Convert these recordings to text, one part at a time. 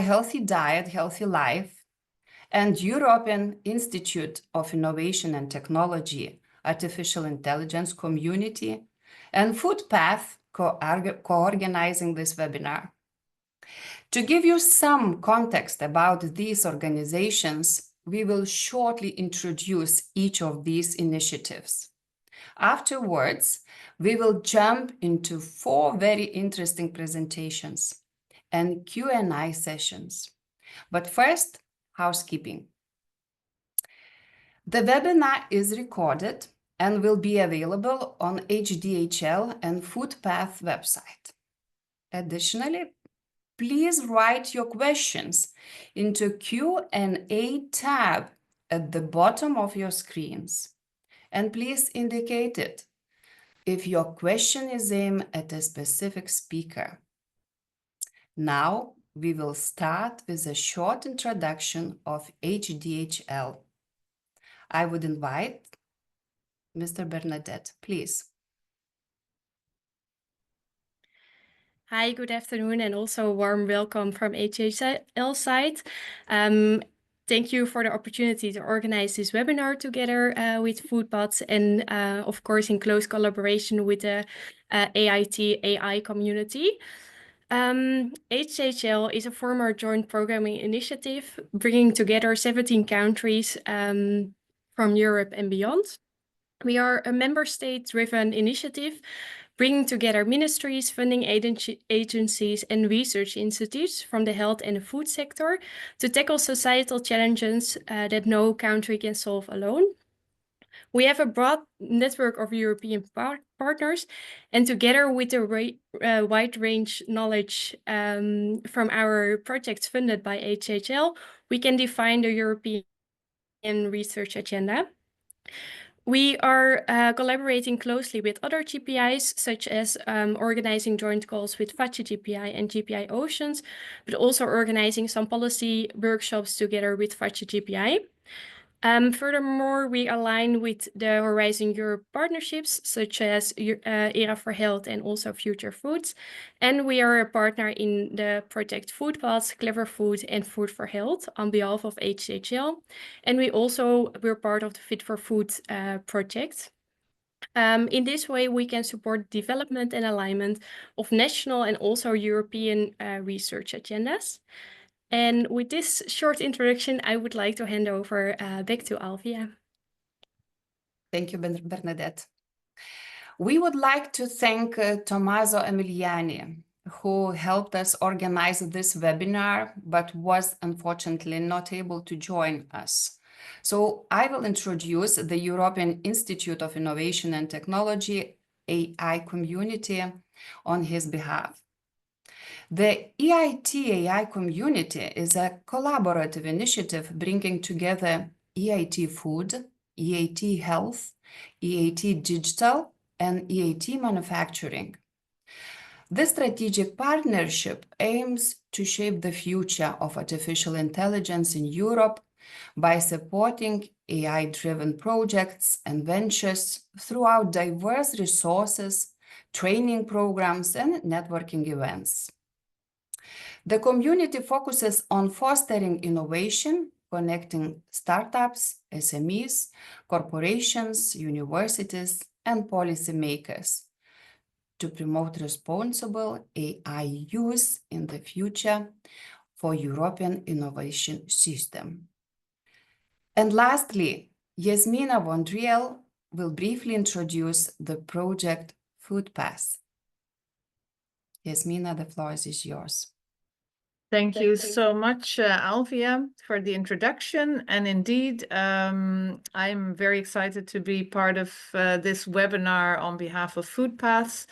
Healthy Diet, Healthy Life, and European Institute of Innovation and Technology, Artificial Intelligence Community, and FoodPath co-organizing this webinar. To give you some context about these organizations, we will shortly introduce each of these initiatives. Afterwards, we will jump into 4 very interesting presentations and Q&A sessions. But first, housekeeping. The webinar is recorded and will be available on HDHL and FoodPath website. Additionally, please write your questions into Q&A tab at the bottom of your screens. And please indicate it if your question is aimed at a specific speaker. Now, we will start with a short introduction of HDHL. I would invite Mr. Bernadette, please. Hi, good afternoon, and also a warm welcome from HDHL side. Thank you for the opportunity to organize this webinar together with FoodPath and of course in close collaboration with the AIT AI community. HDHL is a former joint programming initiative bringing together 17 countries from Europe and beyond. We are a member state-driven initiative bringing together ministries, funding agencies, and research institutes from the health and the food sector to tackle societal challenges that no country can solve alone. We have a broad network of European partners, and together with the wide range knowledge from our projects funded by HDHL, we can define the European research agenda. We are collaborating closely with other GPIs, such as organizing joint calls with FACE GPI and GPI Oceans, but also organizing some policy workshops together with FACE GPI. Furthermore, we align with the Horizon Europe partnerships, such as ERA for Health and also Future Foods. And we are a partner in the project FoodPath, Clever Food, and Food for Health on behalf of HDHL. And we're part of the Fit for Food project. In this way, we can support development and alignment of national and also European research agendas. And with this short introduction, I would like to hand over back to Alvia. Thank you, Bernadette. We would like to thank Tommaso Emiliani, who helped us organize this webinar, but was unfortunately not able to join us. So I will introduce the European Institute of Innovation and Technology, AI community, on his behalf. The EIT AI community is a collaborative initiative bringing together EIT Food, EIT Health, EIT Digital, and EIT Manufacturing. This strategic partnership aims to shape the future of artificial intelligence in Europe by supporting AI-driven projects and ventures throughout diverse resources, training programs, and networking events. The community focuses on fostering innovation, connecting startups, SMEs, corporations, universities, and policymakers to promote responsible AI use in the future for European innovation system. And lastly, Yasmina Vondriel will briefly introduce the project FoodPath. Yasmina, the floor is yours. Thank you so much, Alvia, for the introduction. And indeed, I'm very excited to be part of this webinar on behalf of FoodPath.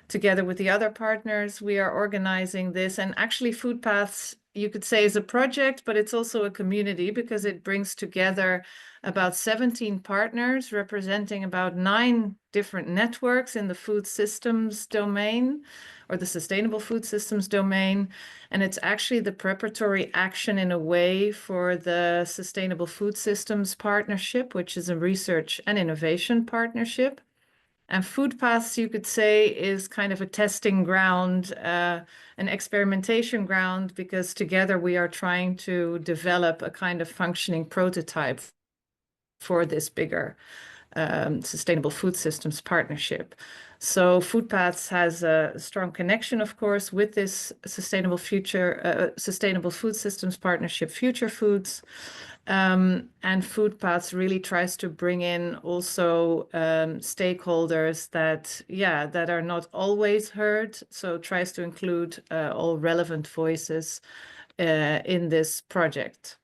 Together with the other partners, we are organizing this. And actually, FoodPath, you could say, is a project, but it's also a community because it brings together about 17 partners representing about 9 different networks in the food systems domain, or the sustainable food systems domain. And it's actually the preparatory action in a way for the Sustainable Food Systems Partnership, which is a research and innovation partnership. And FoodPaths, you could say, is kind of a testing ground, an experimentation ground, because together we are trying to develop a kind of functioning prototype for this bigger sustainable food systems partnership. So FoodPaths has a strong connection, of course, with this sustainable food systems partnership, Future Foods. And FoodPaths really tries to bring in also stakeholders that are not always heard. So tries to include all relevant voices in this project.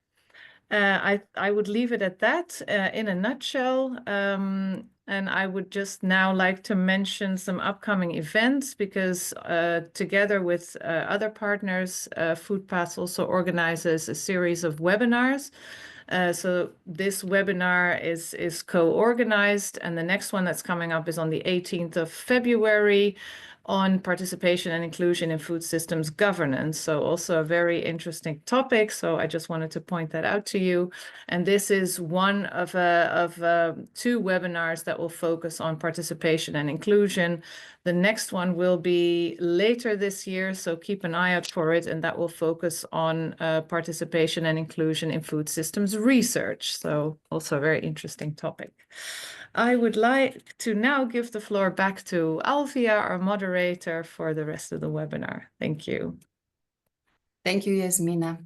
I would leave it at that in a nutshell. And I would just now like to mention some upcoming events, because together with other partners, FoodPaths also organizes a series of webinars. So this webinar is co-organized, and the next one that's coming up is on the 18th of February on participation and inclusion in food systems governance. So also a very interesting topic. So I just wanted to point that out to you. And this is one of two webinars that will focus on participation and inclusion. The next one will be later this year, so keep an eye out for it. And that will focus on participation and inclusion in food systems research. So also a very interesting topic. I would like to now give the floor back to Alvia, our moderator, for the rest of the webinar. Thank you. Thank you, Yasmina.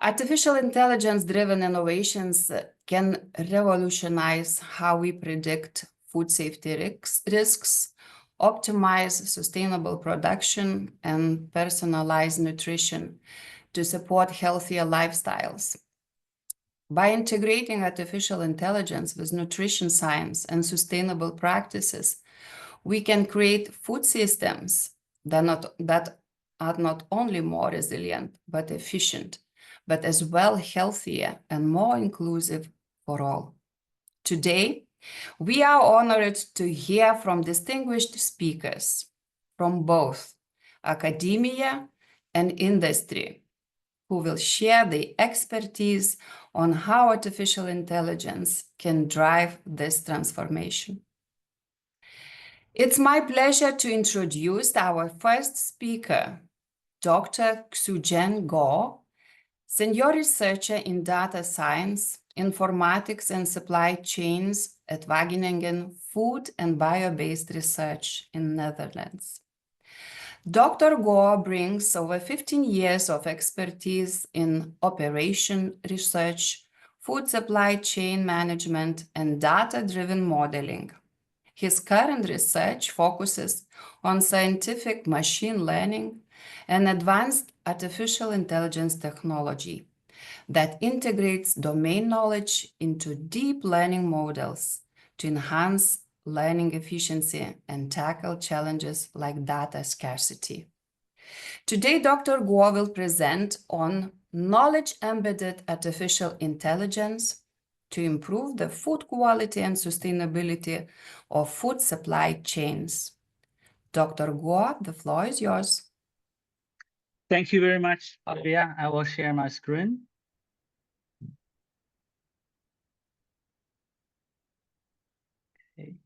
Artificial intelligence-driven innovations can revolutionize how we predict food safety risks, optimize sustainable production, and personalize nutrition to support healthier lifestyles. By integrating artificial intelligence with nutrition science and sustainable practices, we can create food systems that are not only more resilient but efficient, but as well healthier and more inclusive for all. Today, we are honored to hear from distinguished speakers from both academia and industry, who will share the expertise on how artificial intelligence can drive this transformation. It's my pleasure to introduce our first speaker, Dr. Xuezhen Guo, Senior Researcher in Data Science, Informatics and Supply Chains at Wageningen Food and Bio-Based Research in Netherlands. Dr. Guo brings over 15 years of expertise in operation research, food supply chain management, and data-driven modeling. His current research focuses on scientific machine learning and advanced artificial intelligence technology that integrates domain knowledge into deep learning models to enhance learning efficiency and tackle challenges like data scarcity. Today, Dr. Guo will present on knowledge-embedded artificial intelligence to improve the food quality and sustainability of food supply chains. Dr. Guo, the floor is yours. Thank you very much, Alvia. I will share my screen. Okay.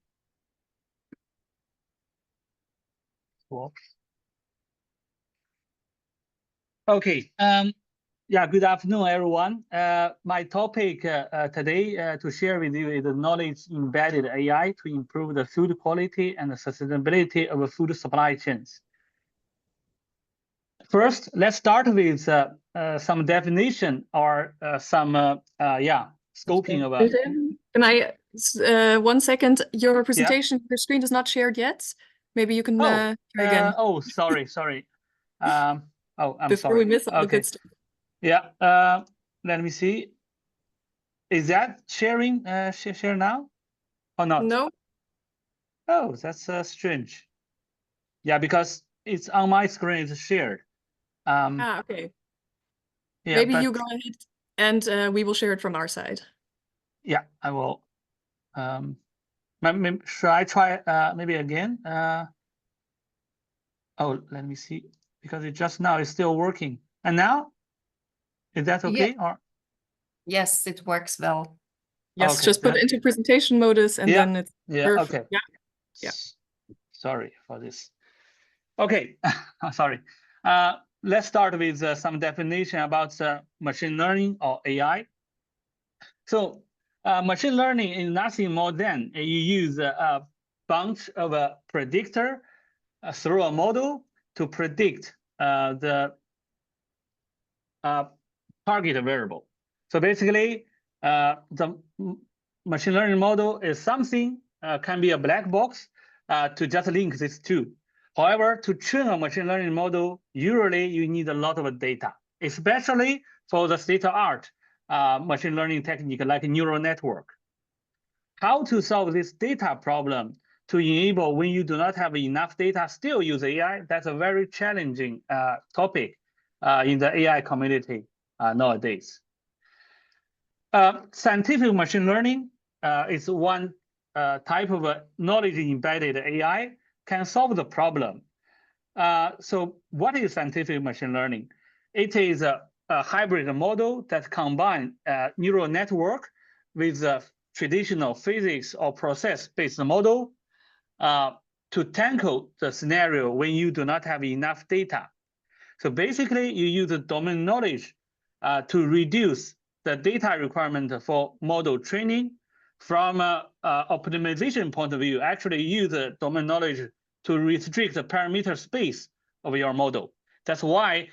Okay. Yeah, good afternoon, everyone. My topic today to share with you is the knowledge-embedded AI to improve the food quality and the sustainability of food supply chains. First, let's start with some definition or some scoping of it. Can I 1 second? Your presentation, your screen is not shared yet. Maybe you can try again. Oh, sorry. I'm Before sorry. We miss all the good stuff. Yeah. Let me see. Is that sharing? Share now or not? No. Oh, that's strange. Yeah, because it's on my screen. It's shared. Okay. Yeah, maybe you go ahead and we will share it from our side. Yeah, I will. Should I try maybe again? Oh, let me see, because it just now is still working. And now, is that okay? Yeah. Or yes, it works well. Yes, okay, just put it into presentation modus and then it's perfect. Okay. Yeah. Yeah. Sorry for this. Okay, sorry. Let's start with some definition about machine learning or AI. So machine learning is nothing more than you use a bunch of a predictor through a model to predict the target variable. So basically, the machine learning model is something, can be a black box to just link these two. However, to train a machine learning model, usually you need a lot of data, especially for the state-of-art machine learning technique like neural network. How to solve this data problem to enable when you do not have enough data still use AI? That's a very challenging topic in the AI community nowadays. Scientific machine learning is one type of knowledge embedded AI can solve the problem. So what is scientific machine learning? It is a hybrid model that combines neural network with a traditional physics or process-based model to tackle the scenario when you do not have enough data. So basically, you use the domain knowledge to reduce the data requirement for model training. From an optimization point of view, actually use the domain knowledge to restrict the parameter space of your model. That's why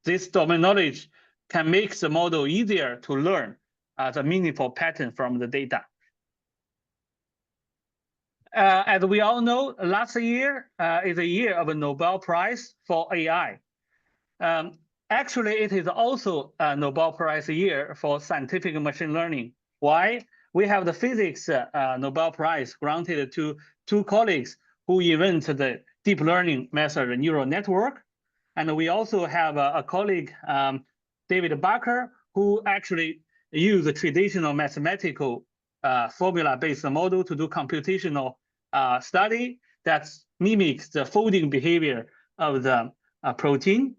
this domain knowledge can make the model easier to learn the meaningful pattern from the data. As we all know, last year is a year of a Nobel Prize for AI. Actually, it is also a Nobel Prize year for scientific machine learning. Why? We have the physics Nobel Prize granted to two colleagues who invented the deep learning method neural network. And we also have a colleague, David Barker, who actually used the traditional mathematical formula-based model to do computational study that mimics the folding behavior of the protein.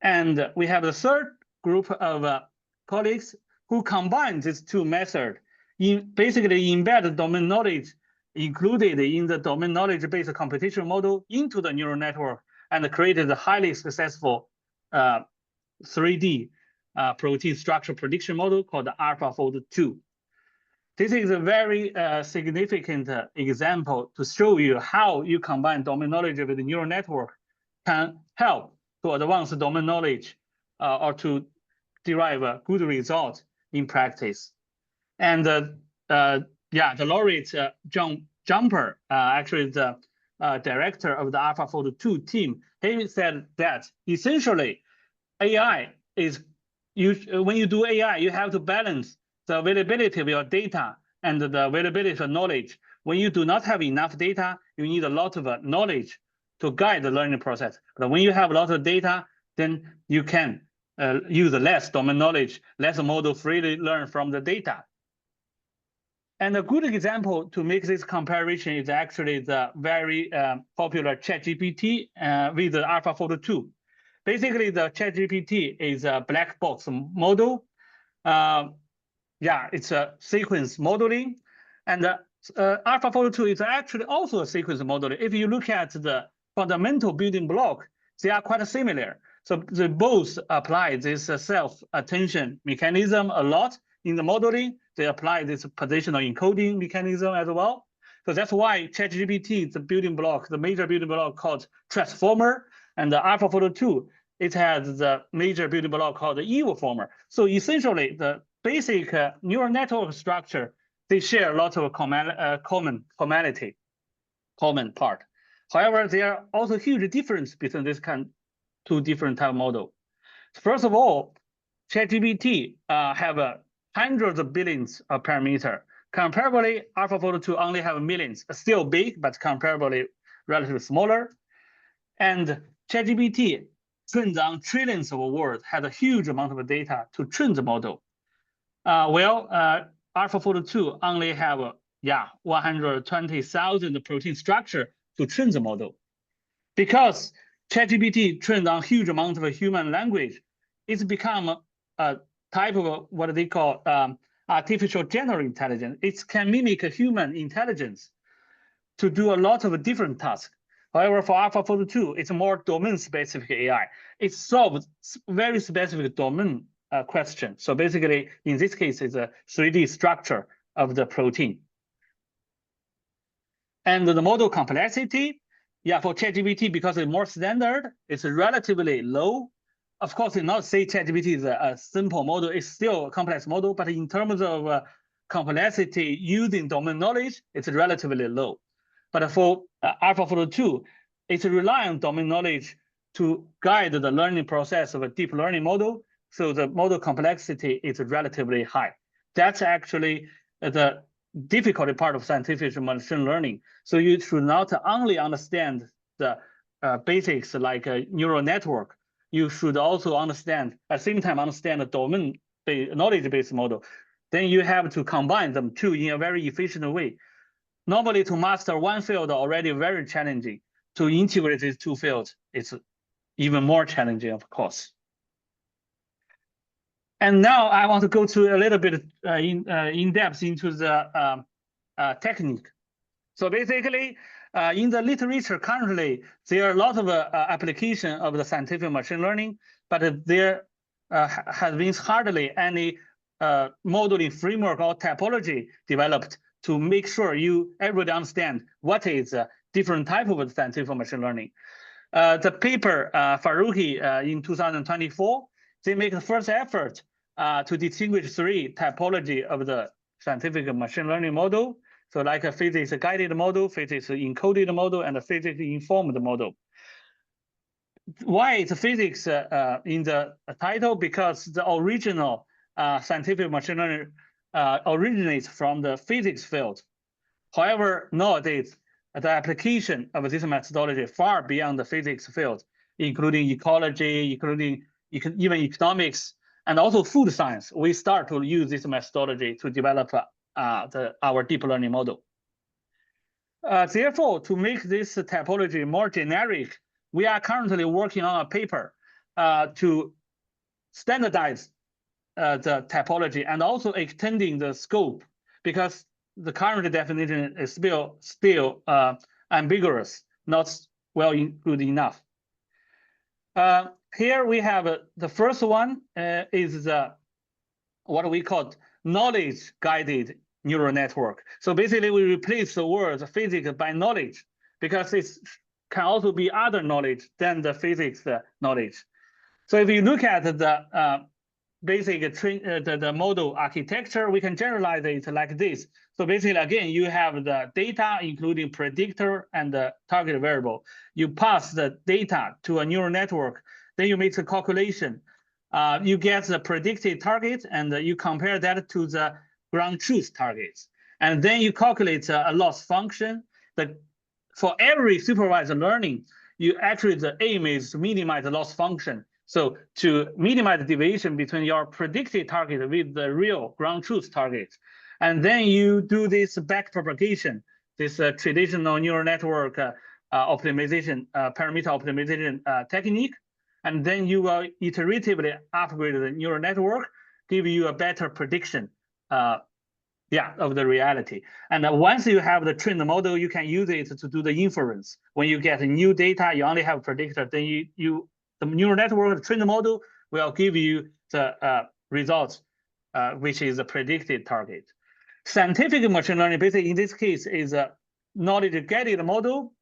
And we have the third group of colleagues who combine these two methods, basically embed domain knowledge included in the domain knowledge-based computation model into the neural network and created a highly successful 3D protein structure prediction model called the AlphaFold 2. This is a very significant example to show you how you combine domain knowledge with the neural network can help to advance domain knowledge or to derive a good result in practice. And yeah, the laureate John Jumper, actually the director of the AlphaFold 2 team, he said that essentially AI is, when you do AI, you have to balance the availability of your data and the availability of knowledge. When you do not have enough data, you need a lot of knowledge to guide the learning process. But when you have a lot of data, then you can use less domain knowledge, less model freely learn from the data. And a good example to make this comparison is actually the very popular ChatGPT with the AlphaFold 2. Basically, the ChatGPT is a black box model. Yeah, it's a sequence modeling. And AlphaFold 2 is actually also a sequence modeling. If you look at the fundamental building block, they are quite similar. So they both apply this self-attention mechanism a lot in the modeling. They apply this positional encoding mechanism as well. So that's why ChatGPT, the building block, the major building block called transformer, and the AlphaFold 2, it has the major building block called the evoformer. So essentially, the basic neural network structure, they share a lot of common part. However, there are also huge difference between these two different type of model. First of all, ChatGPT have hundreds of billions of parameters. Comparably, AlphaFold 2 only have millions, still big, but comparably relatively smaller. And ChatGPT trained on trillions of words, had a huge amount of data to train the model. AlphaFold 2 only have 120,000 protein structure to train the model. Because ChatGPT trained on huge amount of human language, it's become a type of what they call artificial general intelligence. It can mimic a human intelligence. to do a lot of different tasks. However, for AlphaFold 2, it's more domain-specific AI. It solves very specific domain question. So basically, in this case, it's a 3D structure of the protein. And the model complexity, yeah, for ChatGPT, because it's more standard, it's relatively low. Of course, you not say ChatGPT is a simple model, it's still a complex model, but in terms of complexity using domain knowledge, it's relatively low. But for AlphaFold 2, it's rely on domain knowledge to guide the learning process of a deep learning model. So the model complexity is relatively high. That's actually the difficult part of scientific machine learning. So you should not only understand the basics like a neural network, you should also understand, at the same time, understand the domain knowledge-based model. Then you have to combine them two in a very efficient way. Normally, to master one field already very challenging. To integrate these two fields, it's even more challenging, of course. And now I want to go to a little bit in depth into the technique. So basically, in the literature currently, there are a lot of application of the scientific machine learning, but there has been hardly any modeling framework or typology developed to make sure everybody understand what is a different type of scientific machine learning. The paper Faruqi in 2024, they make the first effort to distinguish three typology of the scientific machine learning model. So like a physics guided model, physics encoded model, and a physics informed model. Why is physics in the title? Because the original scientific machine learning originates from the physics field. However, nowadays, the application of this methodology far beyond the physics field, including ecology, including even economics, and also food science. We start to use this methodology to develop our deep learning model. Therefore, to make this typology more generic, we are currently working on a paper to standardize the typology and also extending the scope, because the current definition is still ambiguous, not well good enough. Here we have the first one is what we call knowledge-guided neural network. So basically, we replace the words physics by knowledge, because it can also be other knowledge than the physics knowledge. So if you look at the basic the model architecture, we can generalize it like this. So basically, again, you have the data, including predictor and the target variable. You pass the data to a neural network, then you make the calculation. You get the predicted target, and you compare that to the ground truth targets. And then you calculate a loss function. For every supervised learning, the aim is to minimize the loss function. So to minimize the deviation between your predicted target with the real ground truth target. And then you do this back propagation, this traditional neural network optimization, parameter optimization technique. And then you will iteratively upgrade the neural network, give you a better prediction of the reality. And once you have the trained model, you can use it to do the inference. When you get new data, you only have predictor, then the neural network, the trained model, will give you the results, which is a predicted target. Scientific machine learning, basically in this case, is a knowledge-guided model.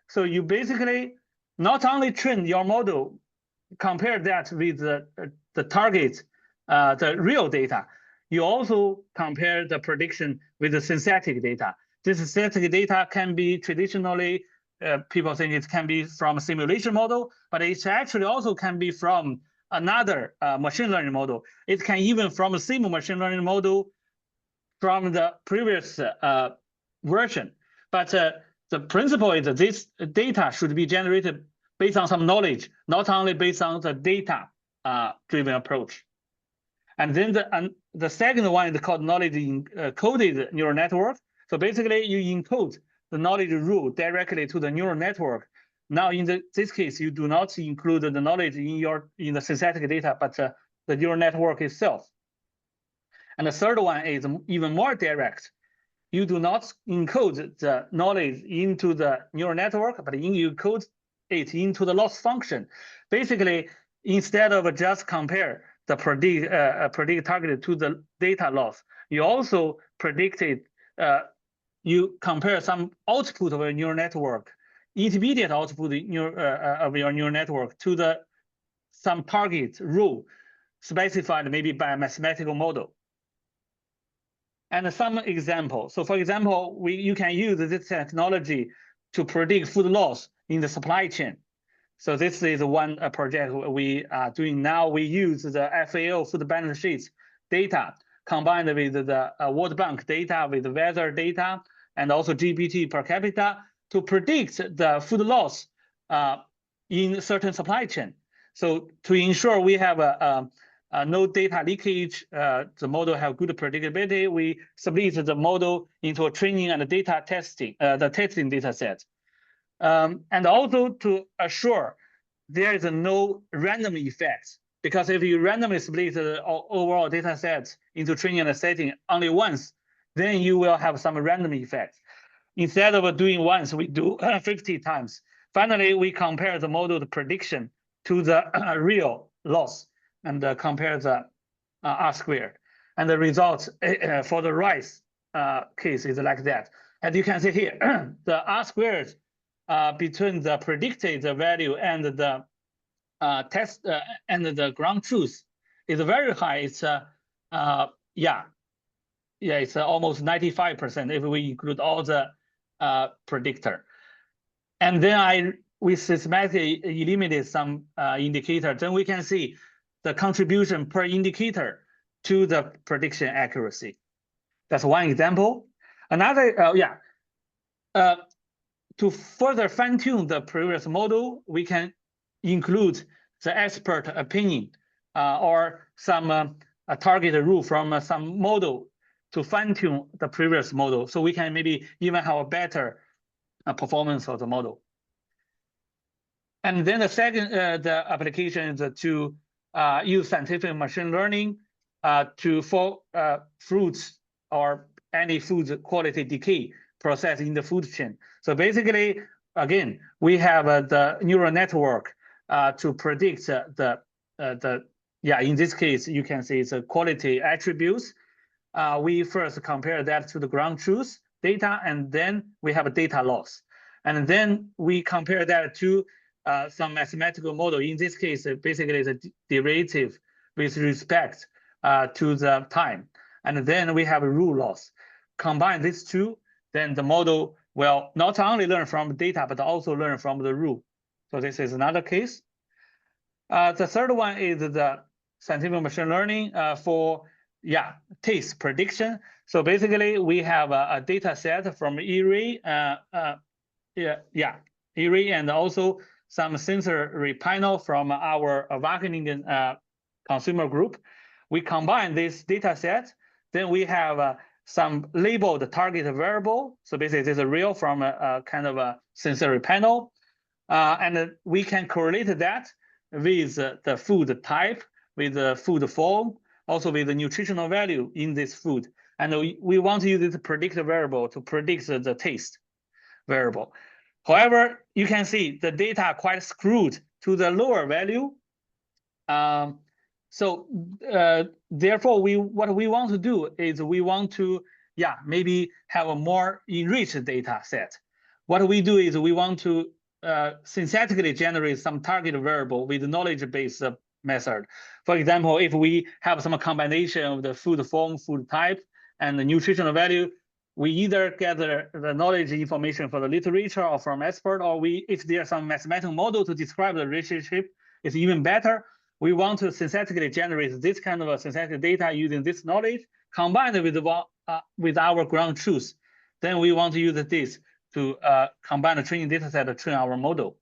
So you basically not only train your model, compare that with the target, the real data, you also compare the prediction with the synthetic data. This synthetic data can be traditionally, people think it can be from a simulation model, but it actually also can be from another machine learning model. It can even from the same machine learning model from the previous version. But the principle is that this data should be generated based on some knowledge, not only based on the data-driven approach. And then the second one is called knowledge encoded neural network. So basically, you encode the knowledge rule directly to the neural network. Now, in this case, you do not include the knowledge in the synthetic data, but the neural network itself. And the third one is even more direct. you do not encode the knowledge into the neural network, but you encode it into the loss function. Basically, instead of just compare the predict target to the data loss, you also predicted, you compare some output of a neural network, intermediate output of your neural network to the some target rule specified maybe by a mathematical model. And some example. So for example, you can use this technology to predict food loss in the supply chain. So this is one project we are doing now. We use the FAO food balance sheets data combined with the World Bank data, with the weather data, and also GPT per capita to predict the food loss in certain supply chain. So to ensure we have no data leakage, the model have good predictability, we split the model into a training and data testing, the testing data set. And also to assure there is no random effects, because if you randomly split the overall data set into training and setting only once, then you will have some random effects. Instead of doing once, we do 50 times. Finally, we compare the model prediction to the real loss and compare the R-squared. And the results for the rice case is like that. And you can see here, the R-squared between the predicted value and the test and the ground truth is very high. It's it's almost 95% if we include all the predictor. And then we systematically eliminate some indicator. Then we can see the contribution per indicator to the prediction accuracy. That's one example. Another, to further fine-tune the previous model, we can include the expert opinion or some target rule from some model to fine-tune the previous model. So we can maybe even have a better performance of the model. And then the second, the application is to use scientific machine learning for fruits or any food quality decay process in the food chain. So basically, again, we have the neural network to predict in this case, you can see it's a quality attributes. We first compare that to the ground truth data, and then we have a data loss. And then we compare that to some mathematical model. In this case, basically it's a derivative with respect to the time. And then we have a rule loss. Combine these two, then the model will not only learn from data, but also learn from the rule. So this is another case. The third one is the scientific machine learning for taste prediction. So basically we have a data set from ERI, ERI, and also some sensory panel from our Wageningen consumer group. We combine this data set, then we have some labeled target variable. So basically this is a real from a kind of a sensory panel. And we can correlate that with the food type, with the food form, also with the nutritional value in this food. And we want to use this predictive variable to predict the taste variable. However, you can see the data are quite skewed to the lower value. Therefore, what we want to do is we want to maybe have a more enriched data set. What we do is we want to synthetically generate some target variable with knowledge-based method. For example, if we have some combination of the food form, food type, and the nutritional value, we either gather the knowledge information from the literature or from expert, or if there's some mathematical model to describe the relationship, it's even better. We want to synthetically generate this kind of a synthetic data using this knowledge combined with our ground truth. Then we want to use this to combine the training data set to train our model.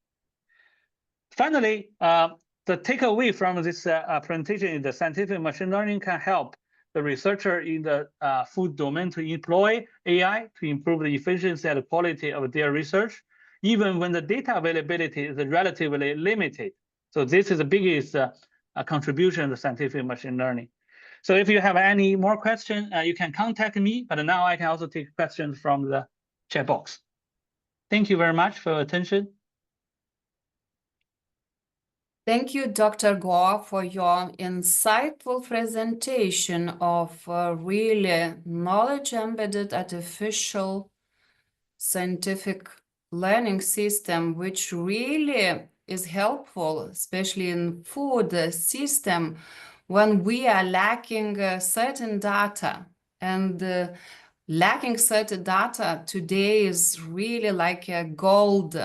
Finally, the takeaway from this presentation is the scientific machine learning can help the researcher in the food domain to employ AI to improve the efficiency and quality of their research, even when the data availability is relatively limited. So this is the biggest contribution to scientific machine learning. So if you have any more questions, you can contact me, but now I can also take questions from the chat box. Thank you very much for your attention. Thank you, Dr. Guo, for your insightful presentation of a really knowledge-embedded artificial scientific learning system, which really is helpful, especially in food system, when we are lacking certain data. And lacking certain data today is really like a gold,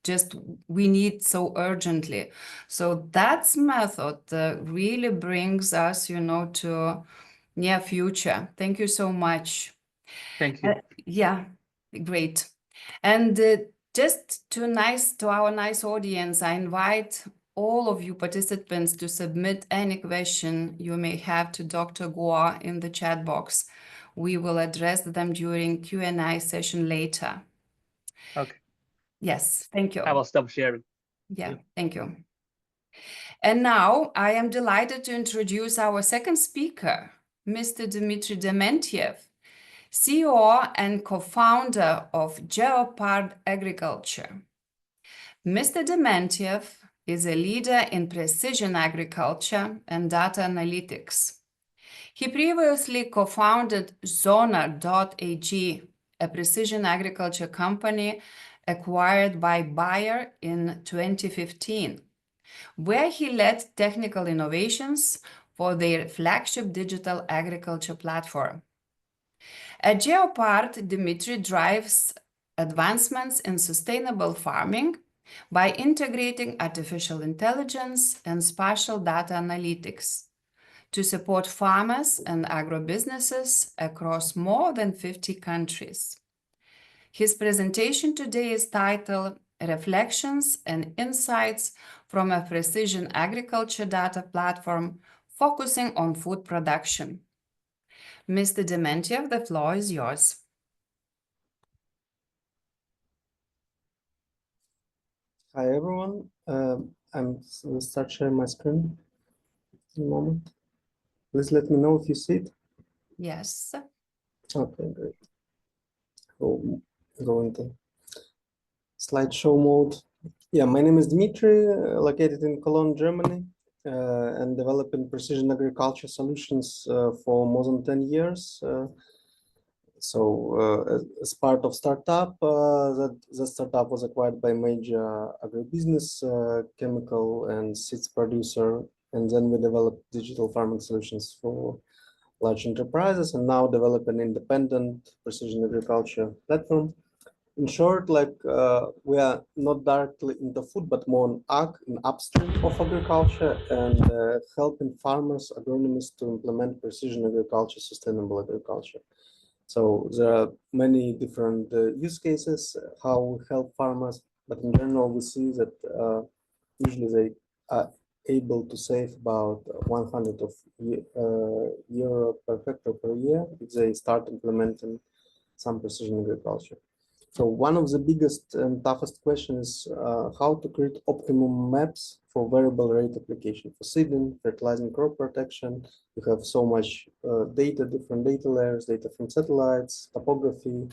just we need so urgently. So that's method really brings us, to near future. Thank you so much. Thank you. Yeah, great. And just to our nice audience, I invite all of you participants to submit any question you may have to Dr. Guo in the chat box. We will address them during Q&A session later. Okay. Yes, thank you. I will stop sharing. Yeah, thank you. And now I am delighted to introduce our second speaker, Mr. Dmitry Dementiev, CEO and co-founder of Geopard Agriculture. Mr. Dementiev is a leader in precision agriculture and data analytics. He previously co-founded Zoner.ag, a precision agriculture company acquired by Bayer in 2015, where he led technical innovations for their flagship digital agriculture platform. At Geopard, Dmitry drives advancements in sustainable farming by integrating artificial intelligence and spatial data analytics to support farmers and agro-businesses across more than 50 countries. His presentation today is titled Reflections and Insights from a Precision Agriculture Data Platform Focusing on Food Production. Mr. Dementiev, the floor is yours. Hi, everyone. Will start sharing my screen in a moment. Please let me know if you see it. Yes. Okay, great. Go into slideshow mode. Yeah, my name is Dmitry, located in Cologne, Germany, and developing precision agriculture solutions for more than 10 years. As part of startup, the startup was acquired by major agribusiness, chemical and seeds producer, and then we developed digital farming solutions for large enterprises, and now develop an independent precision agriculture platform. In short, we are not directly into food, but more on ag in upstream of agriculture, and helping farmers, agronomists to implement precision agriculture, sustainable agriculture. So there are many different use cases, how we help farmers, but in general, we see that usually they are able to save about 100 of euro per hectare per year if they start implementing some precision agriculture. So one of the biggest and toughest questions is how to create optimum maps for variable rate application for seeding, fertilizing, crop protection. You have so much data, different data layers, data from satellites, topography,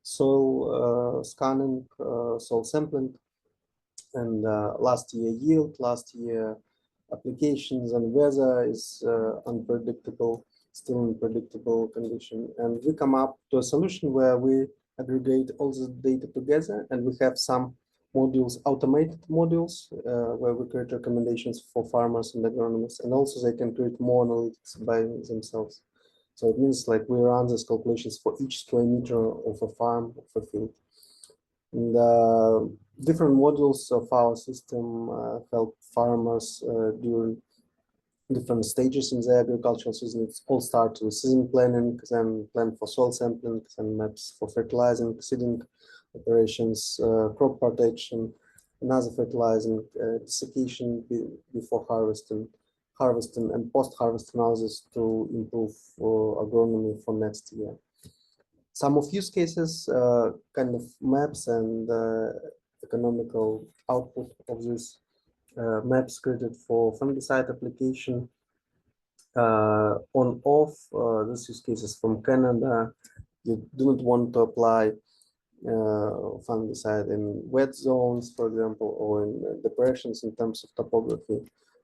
soil scanning, soil sampling, and last year yield, last year applications, and weather is unpredictable, still unpredictable condition. And we come up to a solution where we aggregate all the data together, and we have some modules, automated modules, where we create recommendations for farmers and agronomists, and also they can create more analytics by themselves. So it means like we run these calculations for each square meter of a farm, of a field. And different modules of our system help farmers during different stages in the agricultural season. It all starts with season planning, then plan for soil sampling, then maps for fertilizing, seeding operations, crop protection, another fertilizing, desiccation before harvesting, and post-harvest analysis to improve agronomy for next year. Some of use cases, kind of maps and economical output of this maps created for fungicide application On-off, this use case is from Canada. You do not want to apply fungicide in wet zones, for example, or in depressions in terms of topography.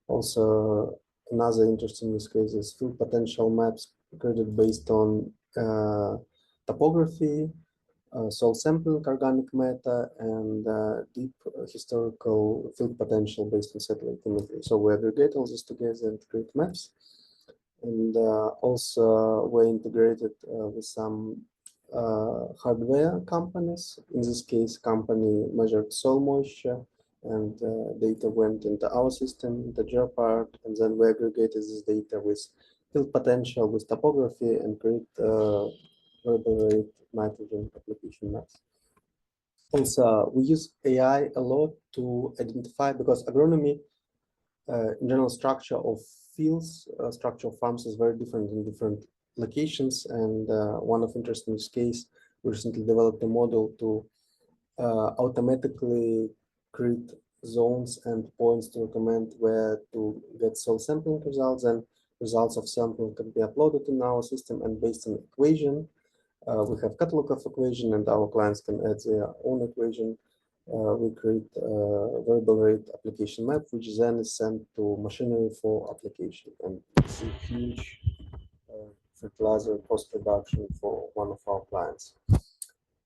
Also, another interesting use case is field potential maps created based on topography, soil sampling, organic matter, and deep historical field potential based on satellite imagery. So we aggregate all this together and create maps. And also we're integrated with some hardware companies. In this case, company measured soil moisture, and data went into our system, the GeoPart, and then we aggregated this data with field potential, with topography, and create variable rate nitrogen application maps. Also, we use AI a lot to identify, because agronomy, in general, structure of fields, structure of farms is very different in different locations. And one of interesting use case, we recently developed a model to automatically create zones and points to recommend where to get soil sampling results, and results of sampling can be uploaded in our system, and based on equation, we have catalog of equation, and our clients can add their own equation. We create a variable rate application map, which then is sent to machinery for application. And it's a huge fertilizer cost reduction for one of our clients.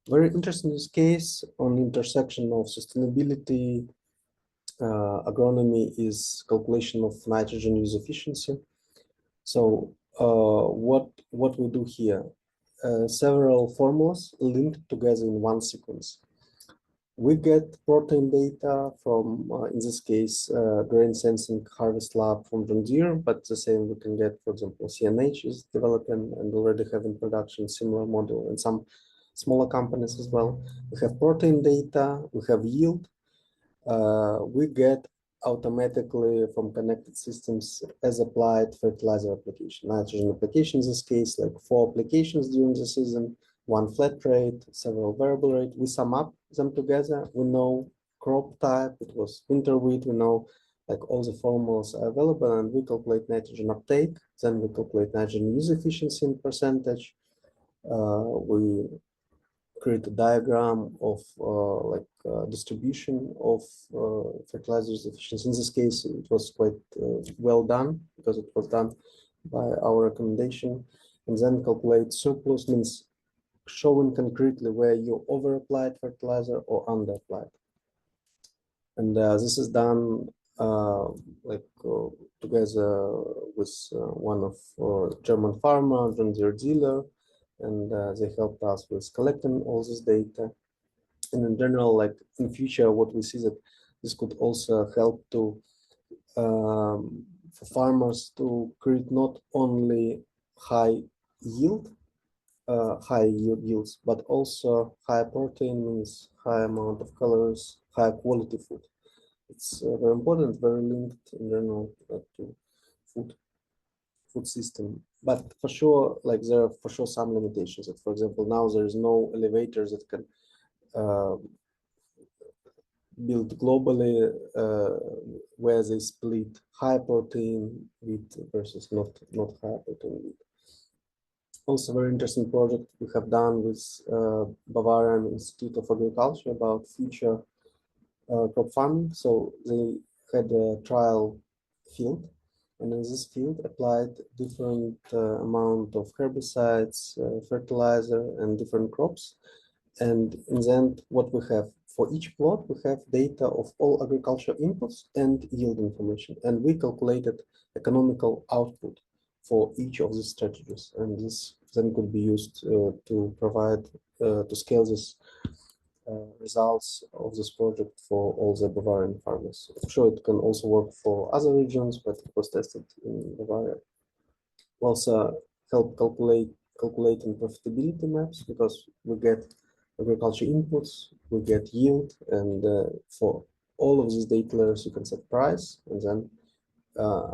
Very interesting use case on the intersection of sustainability, agronomy, is calculation of nitrogen use efficiency. So what we do here, several formulas linked together in one sequence. We get protein data from, in this case, grain sensing harvest lab from John Deere, but the same we can get, for example, CNH is developing and already have in production similar model, and some smaller companies as well. We have protein data, we have yield. We get automatically from connected systems as applied fertilizer application, nitrogen application in this case, like 4 applications during the season, 1 flat rate, several variable rate. We sum up them together. We know crop type, it was winter wheat, we know like all the formulas are available, and we calculate nitrogen uptake. Then we calculate nitrogen use efficiency in percentage. We create a diagram of distribution of fertilizers efficiency. In this case, it was quite well done, because it was done by our recommendation. And then calculate surplus, means showing concretely where you over applied fertilizer or under applied. And this is done together with one of German farmer, John Deere dealer, and they helped us with collecting all this data. And in general, like in future, what we see that this could also help to for farmers to create not only high yield, high yields, but also high protein, means high amount of calories, high quality food. It's very important, very linked in general to food system. But for sure, like there are for sure some limitations. That, for example, now there is no elevators that can build globally where they split high protein wheat versus not high protein wheat. Also, very interesting project we have done with Bavarian Institute of Agriculture about future crop farming. So they had a trial field, and in this field applied different amount of herbicides, fertilizer, and different crops. And in the end, what we have for each plot, we have data of all agriculture inputs and yield information, and we calculated economical output for each of these strategies, and this then could be used to provide to scale this results of this project for all the Bavarian farmers. For sure, it can also work for other regions, but it was tested in Bavaria. We also help calculating profitability maps, because we get agriculture inputs, we get yield, and for all of these data layers, you can set price, and then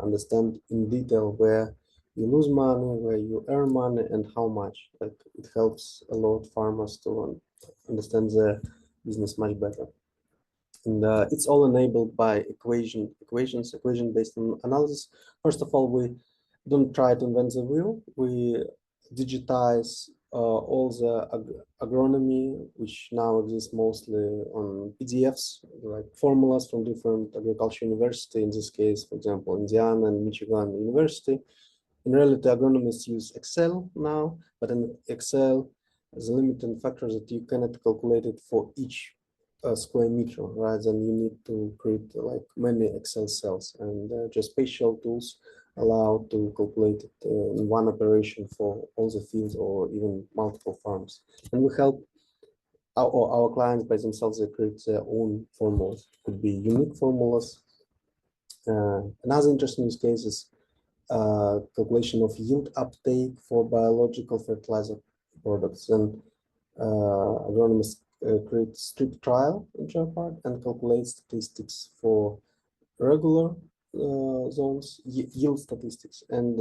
understand in detail where you lose money, where you earn money, and how much. Like, it helps a lot farmers to understand the business much better. And it's all enabled by equation-based analysis. First of all, we don't try to invent the wheel. We digitize all the agronomy, which now exists mostly on PDFs, like formulas from different agriculture university. In this case, for example, Indiana and Michigan University. In reality, agronomists use Excel now, but in Excel, the limiting factor is that you cannot calculate it for each square meter, right? Then you need to create like many Excel cells, and just spatial tools allow to calculate it in one operation for all the fields or even multiple farms. And we help our clients by themselves, they create their own formulas. It could be unique formulas. Another interesting use case is calculation of yield uptake for biological fertilizer products. And agronomists create strip trial in Jeopard and calculate statistics for regular zones, yield statistics, and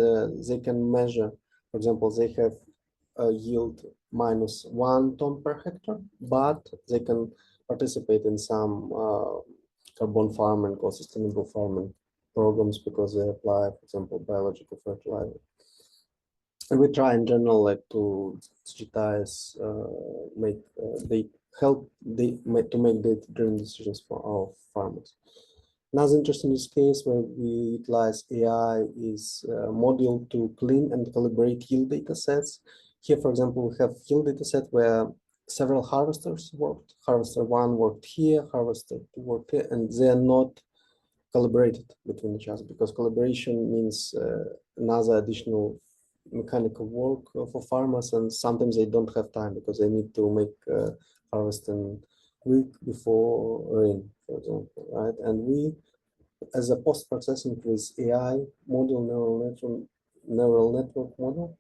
they can measure, for example, they have a yield -1 ton per hectare, but they can participate in some carbon farming or sustainable farming programs because they apply, for example, biological fertilizer. And we try in general like to digitize, they help to make data-driven decisions for our farmers. Another interesting use case where we utilize AI is a module to clean and calibrate yield data sets. Here, for example, we have yield data set where several harvesters worked. Harvester 1 worked here, harvester 2 worked here, and they are not calibrated between each other because collaboration means another additional mechanical work for farmers, and sometimes they don't have time because they need to make harvesting week before rain, for example, right? And we, as a post-processing with AI model, neural network model,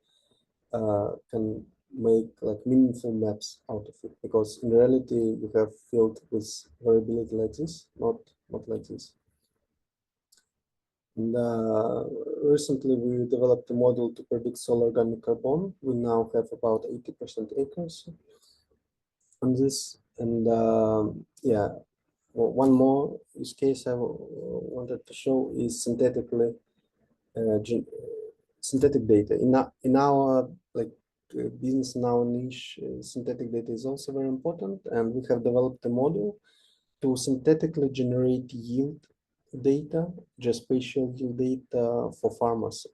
can make like meaningful maps out of it, because in reality you have field with variability like this, not like this. And recently we developed a model to predict soil organic carbon. We now have about 80% accuracy on this. And yeah, well, one more use case I wanted to show is synthetic data. In our like business, in our niche, synthetic data is also very important, and we have developed a model to synthetically generate yield data, geospatial yield data for farmers.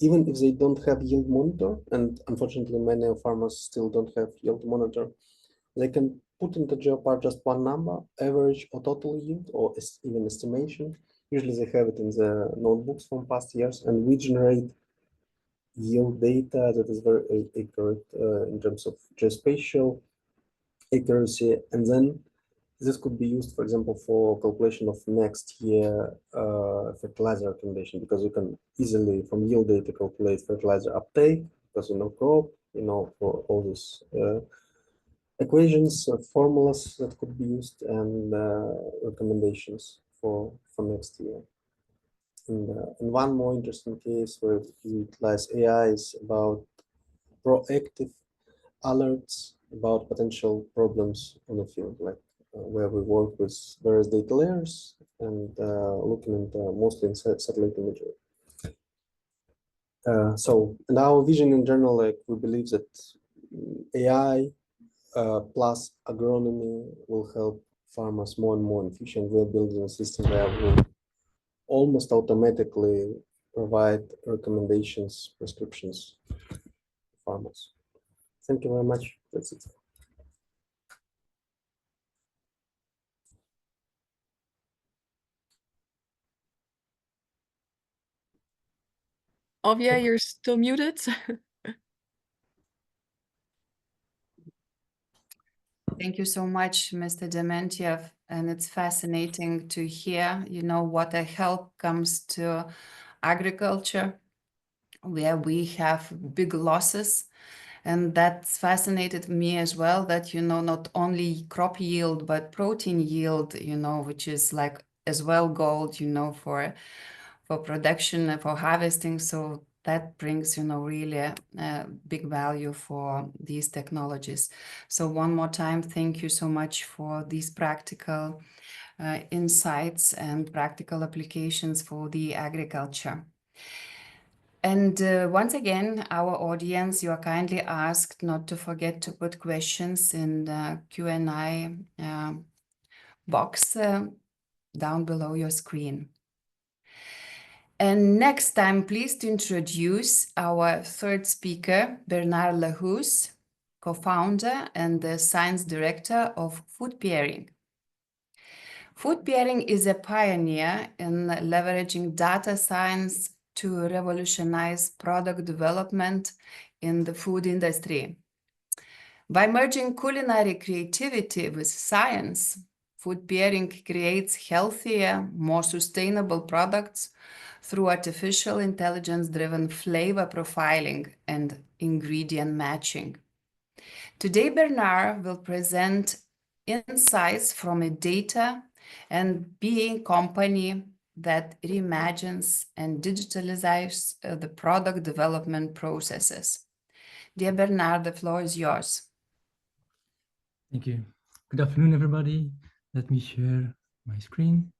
Even if they don't have yield monitor, and unfortunately many farmers still don't have yield monitor, they can put into Geopard just one number, average or total yield, or even estimation. Usually they have it in the notebooks from past years, and we generate yield data that is very accurate in terms of geospatial accuracy. And then this could be used, for example, for calculation of next year fertilizer recommendation, because you can easily from yield data calculate fertilizer uptake, because you know crop, you know, for all these equations, formulas that could be used, and recommendations for next year. And one more interesting case where we utilize AI is about proactive alerts about potential problems on the field, like where we work with various data layers and looking into mostly in satellite imagery. So in our vision in general, like we believe that AI plus agronomy will help farmers more and more in future. And we're building a system where we'll almost automatically provide recommendations, prescriptions to farmers. Thank you very much. That's it. Olivia, you're still muted. Thank you so much, Mr. Dementiev. And it's fascinating to hear, you know, what a help comes to agriculture, where we have big losses. And that's fascinated me as well, that, you know, not only crop yield, but protein yield, you know, which is like as well gold, you know, for production and for harvesting. So that brings, you know, really big value for these technologies. So one more time, thank you so much for these practical insights and practical applications for the agriculture. And once again, our audience, you are kindly asked not to forget to put questions in the Q&A box down below your screen. And next, I'm pleased to introduce our third speaker, Bernard Lahus, co-founder and the science director of Food Pairing. Food Pairing is a pioneer in leveraging data science to revolutionize product development in the food industry. By merging culinary creativity with science, Food Pairing creates healthier, more sustainable products through artificial intelligence-driven flavor profiling and ingredient matching. Today, Bernard will present insights from a data and being company that reimagines and digitalizes the product development processes. Dear Bernard, the floor is yours. Thank you. Good afternoon, everybody. Let me share my screen.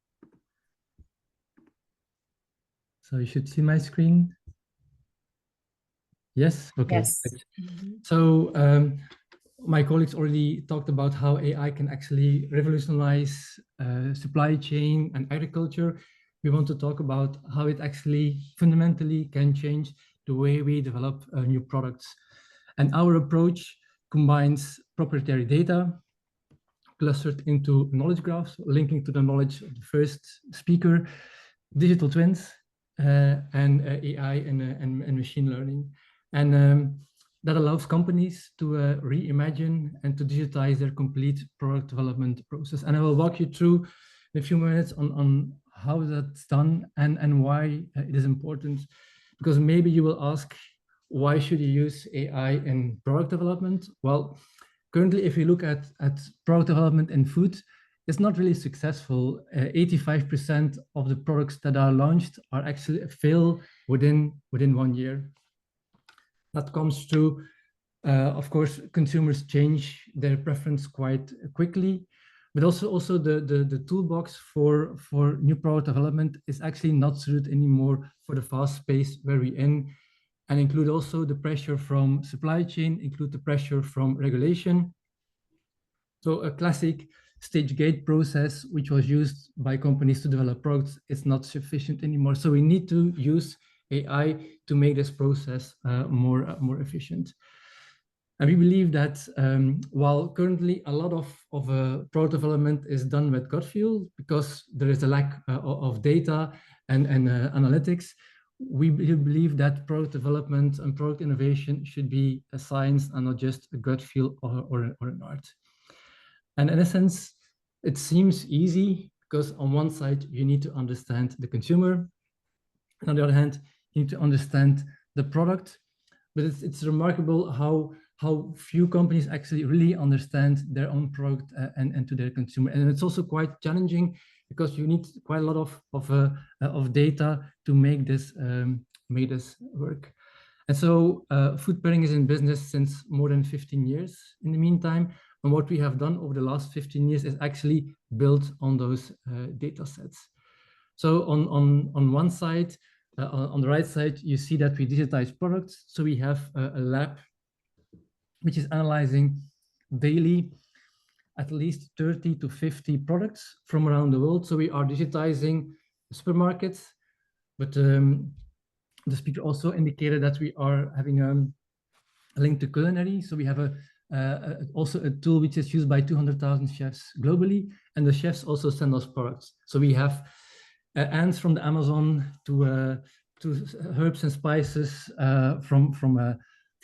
So you should see my screen. Yes? Okay. Yes. So my colleagues already talked about how AI can actually revolutionize supply chain and agriculture. We want to talk about how it actually fundamentally can change the way we develop new products. And our approach combines proprietary data clustered into knowledge graphs, linking to the knowledge of the first speaker, digital twins, and AI and machine learning. And that allows companies to reimagine and to digitize their complete product development process. And I will walk you through in a few minutes on how that's done and why it is important. Because maybe you will ask, why should you use AI in product development? Well, currently, if you look at product development in food, it's not really successful. 85% of the products that are launched are actually fail within 1 year. That comes to, of course, consumers change their preference quite quickly, but also the toolbox for new product development is actually not suited anymore for the fast space where we're in, and include also the pressure from supply chain, include the pressure from regulation. So a classic stage gate process, which was used by companies to develop products, is not sufficient anymore. So we need to use AI to make this process more efficient. And we believe that while currently a lot of product development is done with gut feel, because there is a lack of data and analytics, we believe that product development and product innovation should be a science and not just a gut feel or an art. And in essence, it seems easy because on one side, you need to understand the consumer. And on the other hand, you need to understand the product. But it's remarkable how few companies actually really understand their own product and to their consumer. And it's also quite challenging because you need quite a lot of data to make this work. And so Food Pairing is in business since more than 15 years in the meantime. And what we have done over the last 15 years is actually built on those data sets. So on one side, on the right side, you see that we digitize products. So we have a lab which is analyzing daily at least 30 to 50 products from around the world. So we are digitizing supermarkets, but the speaker also indicated that we are having a link to culinary. So we have also a tool which is used by 200,000 chefs globally, and the chefs also send us products. So we have ants from the Amazon to herbs and spices from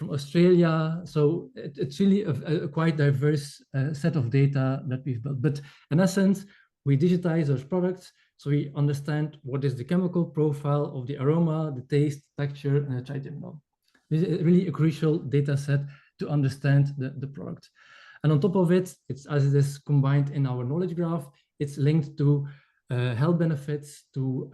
Australia. So it's really a quite diverse set of data that we've built. But in essence, we digitize those products so we understand what is the chemical profile of the aroma, the taste, texture, and the trigeminal. This is really a crucial data set to understand the product. And on top of it, it's as it is combined in our knowledge graph, it's linked to health benefits, to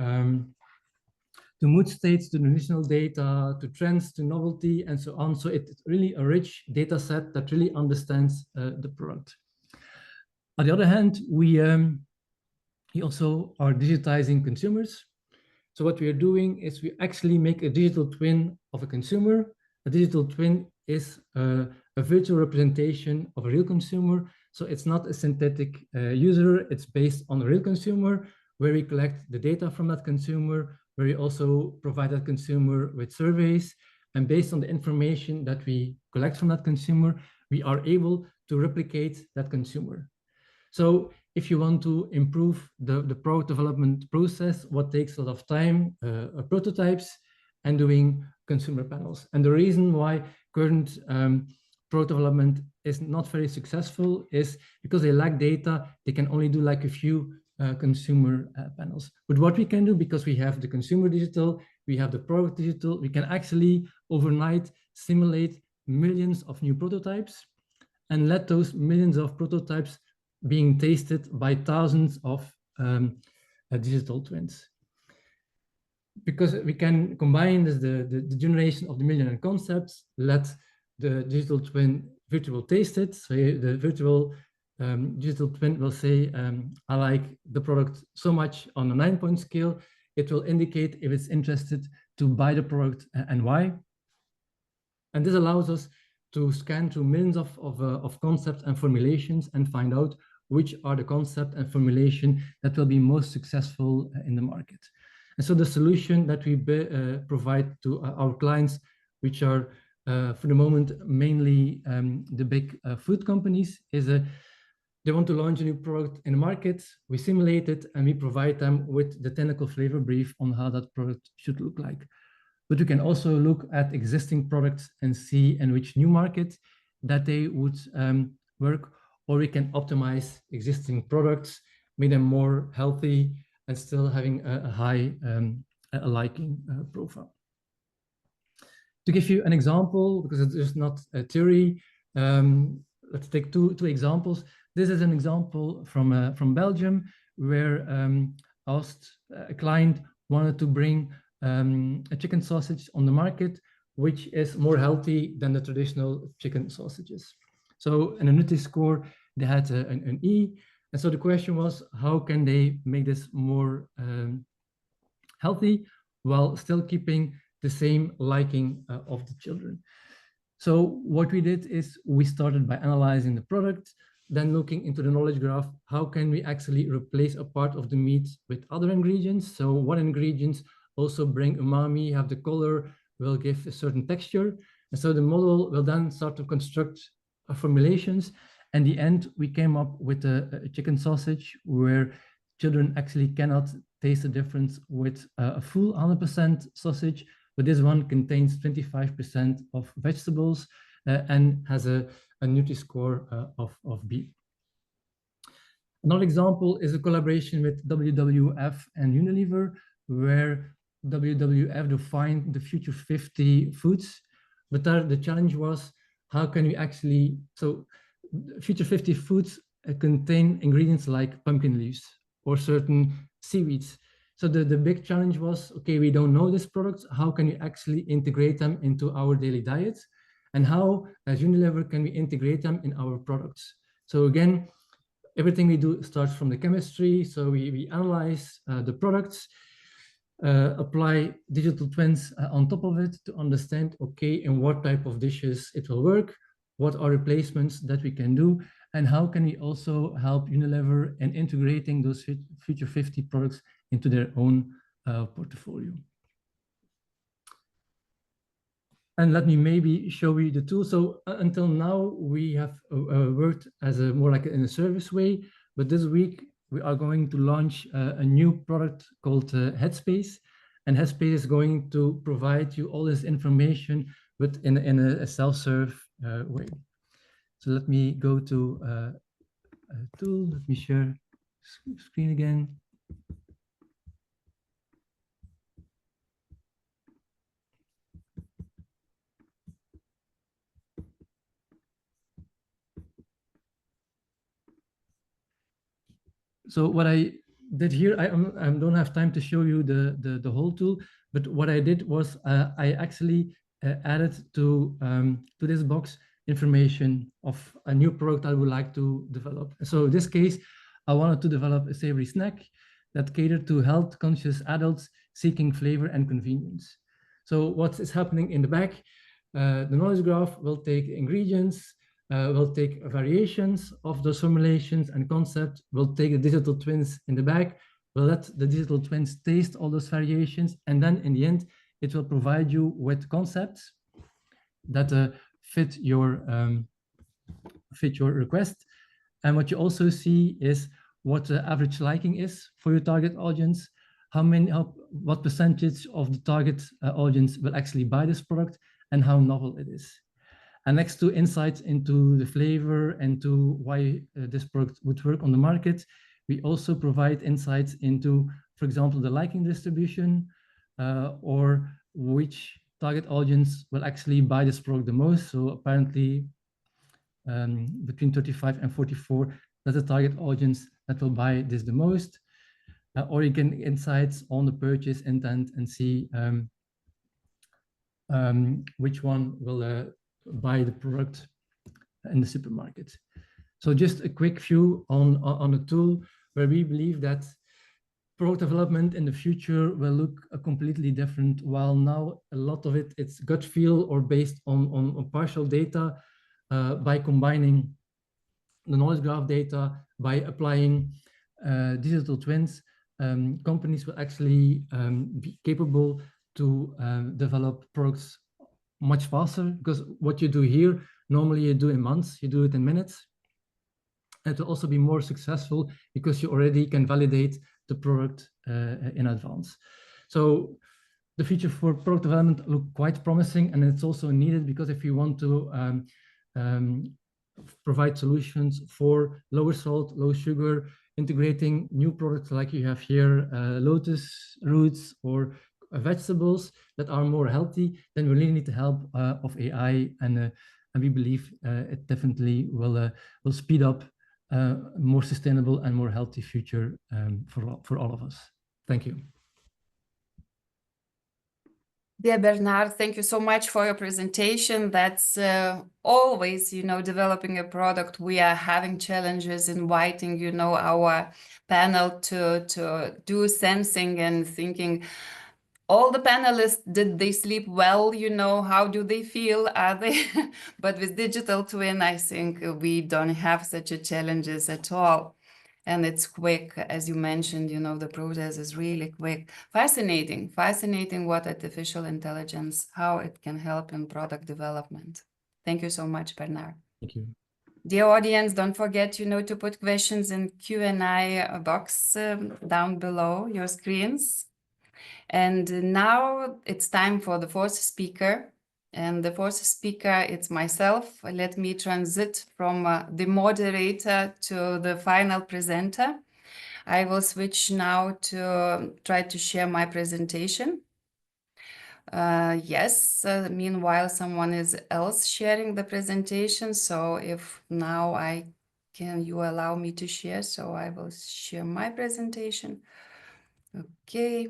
mood states, to nutritional data, to trends, to novelty, and so on. So it's really a rich data set that really understands the product. On the other hand, we also are digitizing consumers. So what we are doing is we actually make a digital twin of a consumer. A digital twin is a virtual representation of a real consumer. So it's not a synthetic user, it's based on a real consumer, where we collect the data from that consumer, where we also provide that consumer with surveys. And based on the information that we collect from that consumer, we are able to replicate that consumer. So if you want to improve the product development process, what takes a lot of time, prototypes and doing consumer panels. And the reason why current product development is not very successful is because they lack data. They can only do like a few consumer panels. But what we can do, because we have the consumer digital, we have the product digital, we can actually overnight simulate millions of new prototypes and let those millions of prototypes being tasted by thousands of digital twins. Because we can combine this, the generation of the million concepts, let the digital twin virtual taste it. So the virtual digital twin will say, I like the product so much on a 9-point scale. It will indicate if it's interested to buy the product and why. And this allows us to scan through millions of concepts and formulations and find out which are the concept and formulation that will be most successful in the market. And so the solution that we provide to our clients, which are for the moment mainly the big food companies, is they want to launch a new product in the market, we simulate it, and we provide them with the technical flavor brief on how that product should look like. But you can also look at existing products and see in which new market that they would work, or we can optimize existing products, make them more healthy and still having a high liking profile. To give you an example, because it's just not a theory, let's take two examples. This is an example from Belgium, where a client wanted to bring a chicken sausage on the market, which is more healthy than the traditional chicken sausages. So in a Nutri-score, they had an E. And so the question was, how can they make this more healthy while still keeping the same liking of the children? So what we did is we started by analyzing the product, then looking into the knowledge graph, how can we actually replace a part of the meat with other ingredients? So what ingredients also bring umami, have the color, will give a certain texture. And so the model will then start to construct formulations. And in the end, we came up with a chicken sausage where children actually cannot taste the difference with a full 100% sausage, but this one contains 25% of vegetables and has a Nutri-score of B. Another example is a collaboration with WWF and Unilever, where WWF defined the future 50 foods, but the challenge was, how can we actually, so future 50 foods contain ingredients like pumpkin leaves or certain seaweeds. So the big challenge was, okay, we don't know these products, how can we actually integrate them into our daily diet? And how, as Unilever, can we integrate them in our products? So again, everything we do starts from the chemistry. So we analyze the products, apply digital twins on top of it to understand, okay, in what type of dishes it will work, what are replacements that we can do, and how can we also help Unilever in integrating those future 50 products into their own portfolio. And let me maybe show you the tool. So until now, we have worked as more like in a service way, but this week we are going to launch a new product called Headspace. And Headspace is going to provide you all this information, but in a self-serve way. So let me go to a tool. Let me share screen again. So what I did here, I don't have time to show you the whole tool, but what I did was I actually added to this box information of a new product I would like to develop. So in this case, I wanted to develop a savory snack that catered to health-conscious adults seeking flavor and convenience. So what is happening in the back? The knowledge graph will take ingredients, will take variations of those formulations and concepts, will take the digital twins in the back, will let the digital twins taste all those variations, and then in the end, it will provide you with concepts that fit your request. And what you also see is what the average liking is for your target audience, what percentage of the target audience will actually buy this product, and how novel it is. And next to insights into the flavor and to why this product would work on the market, we also provide insights into, for example, the liking distribution or which target audience will actually buy this product the most. So apparently between 35 and 44, that's the target audience that will buy this the most. Or you can insights on the purchase intent and see which one will buy the product in the supermarket. So just a quick view on a tool where we believe that product development in the future will look completely different. While now a lot of it's gut feel or based on partial data, by combining the knowledge graph data, by applying digital twins, companies will actually be capable to develop products much faster, because what you do here, normally you do in months, you do it in minutes. And it will also be more successful because you already can validate the product in advance. So the future for product development look quite promising, and it's also needed because if you want to provide solutions for lower salt, low sugar, integrating new products like you have here, lotus roots or vegetables that are more healthy, then we really need the help of AI, and we believe it definitely will speed up more sustainable and more healthy future for all of us. Thank you. Dear Bernard, thank you so much for your presentation. That's always, developing a product. We are having challenges inviting, our panel to do sensing and thinking. All the panelists, did they sleep well? How do they feel? Are they? But with digital twin, I think we don't have such a challenges at all. And it's quick, as you mentioned, the process is really quick. Fascinating what artificial intelligence, how it can help in product development. Thank you so much, Bernard. Thank you. Dear audience, don't forget, to put questions in Q&A box down below your screens. And now it's time for the fourth speaker. And the fourth speaker, it's myself. Let me transit from the moderator to the final presenter. I will switch now to try to share my presentation. Yes, meanwhile, someone else sharing the presentation. So if now you allow me to share, so I will share my presentation. Okay.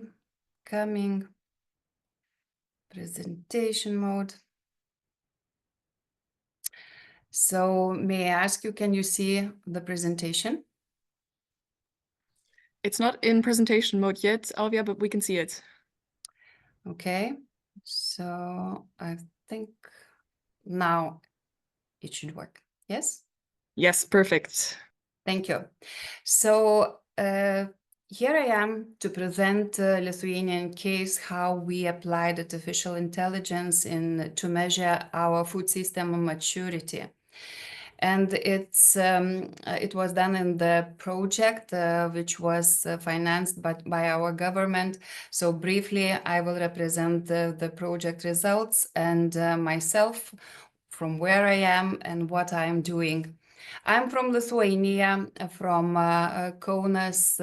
Coming, presentation mode. So may I ask you, can you see the presentation? It's not in presentation mode yet, Alvia, but we can see it. Okay, so I think now it should work. Yes? Yes, perfect. Thank you. So here I am to present a Lithuanian case how we applied artificial intelligence to measure our food system maturity. And it was done in the project which was financed by our government. So briefly, I will represent the project results and myself, from where I am and what I am doing. I'm from Lithuania, from Kaunas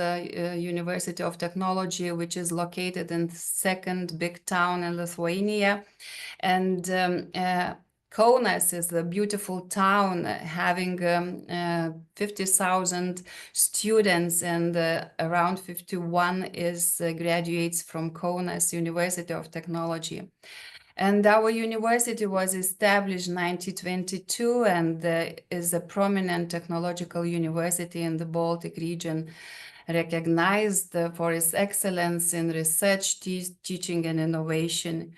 University of Technology, which is located in the second big town in Lithuania. And Kaunas is a beautiful town having 50,000 students, and around 51 is graduates from Kaunas University of Technology. And our university was established in 1922 and is a prominent technological university in the Baltic region. recognized for its excellence in research, teaching, and innovation.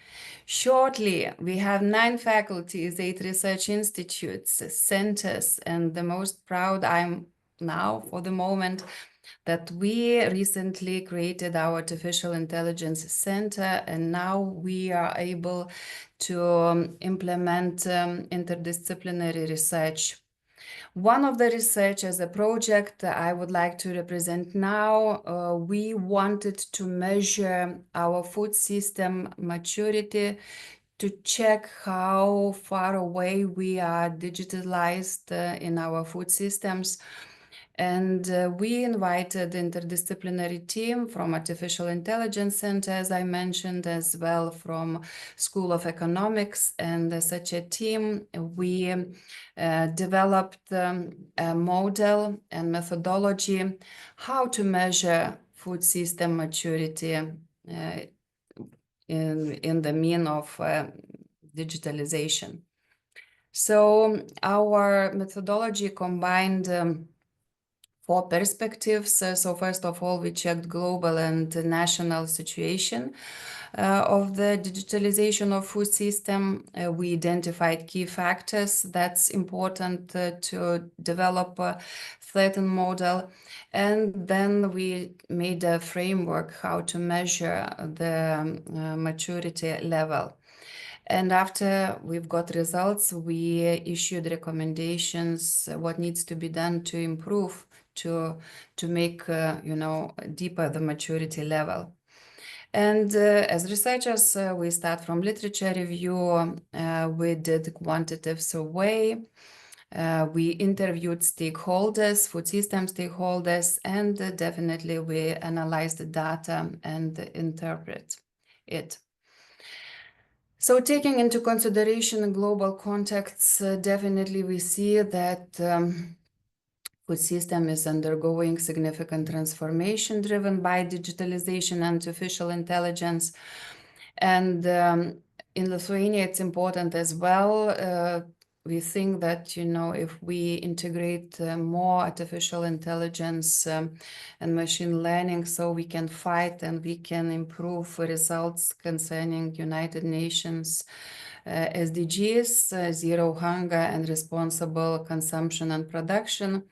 Shortly, we have 9 faculties, 8 research institutes, centers, and the most proud I'm now for the moment that we recently created our Artificial Intelligence Center, and now we are able to implement interdisciplinary research. One of the research as a project I would like to represent now, we wanted to measure our food system maturity to check how far away we are digitalized in our food systems. And we invited interdisciplinary team from Artificial Intelligence Center, as I mentioned, as well from School of Economics. And such a team, we developed a model and methodology how to measure food system maturity in the mean of digitalization. So our methodology combined 4 perspectives. So first of all, we checked global and national situation of the digitalization of food system. We identified key factors that's important to develop a threatened model. And then we made a framework how to measure the maturity level. And after we've got results, we issued recommendations, what needs to be done to improve, to make, deeper the maturity level. And as researchers, we start from literature review. We did quantitative survey. We interviewed stakeholders, food system stakeholders, and definitely we analyzed the data and interpret it. So taking into consideration global contexts, definitely we see that food system is undergoing significant transformation driven by digitalization and artificial intelligence. And in Lithuania, it's important as well. We think that, if we integrate more artificial intelligence and machine learning, so we can fight and we can improve results concerning United Nations SDGs, zero hunger and responsible consumption and production.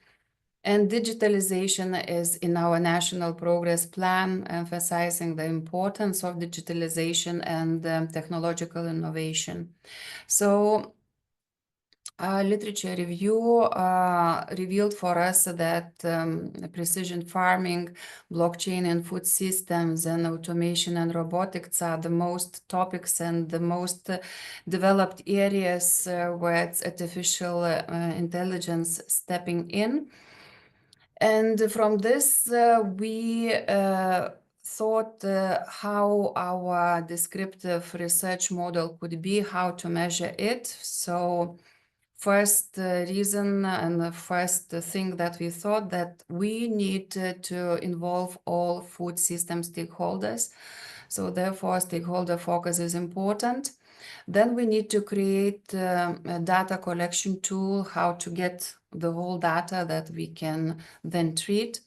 And digitalization is in our national progress plan, emphasizing the importance of digitalization and technological innovation. So literature review revealed for us that precision farming, blockchain and food systems, and automation and robotics are the most topics and the most developed areas where it's artificial intelligence stepping in. And from this, we thought how our descriptive research model could be, how to measure it. So first reason and the first thing that we thought that we need to involve all food system stakeholders. So therefore, stakeholder focus is important. Then we need to create a data collection tool, how to get the whole data that we can then treat.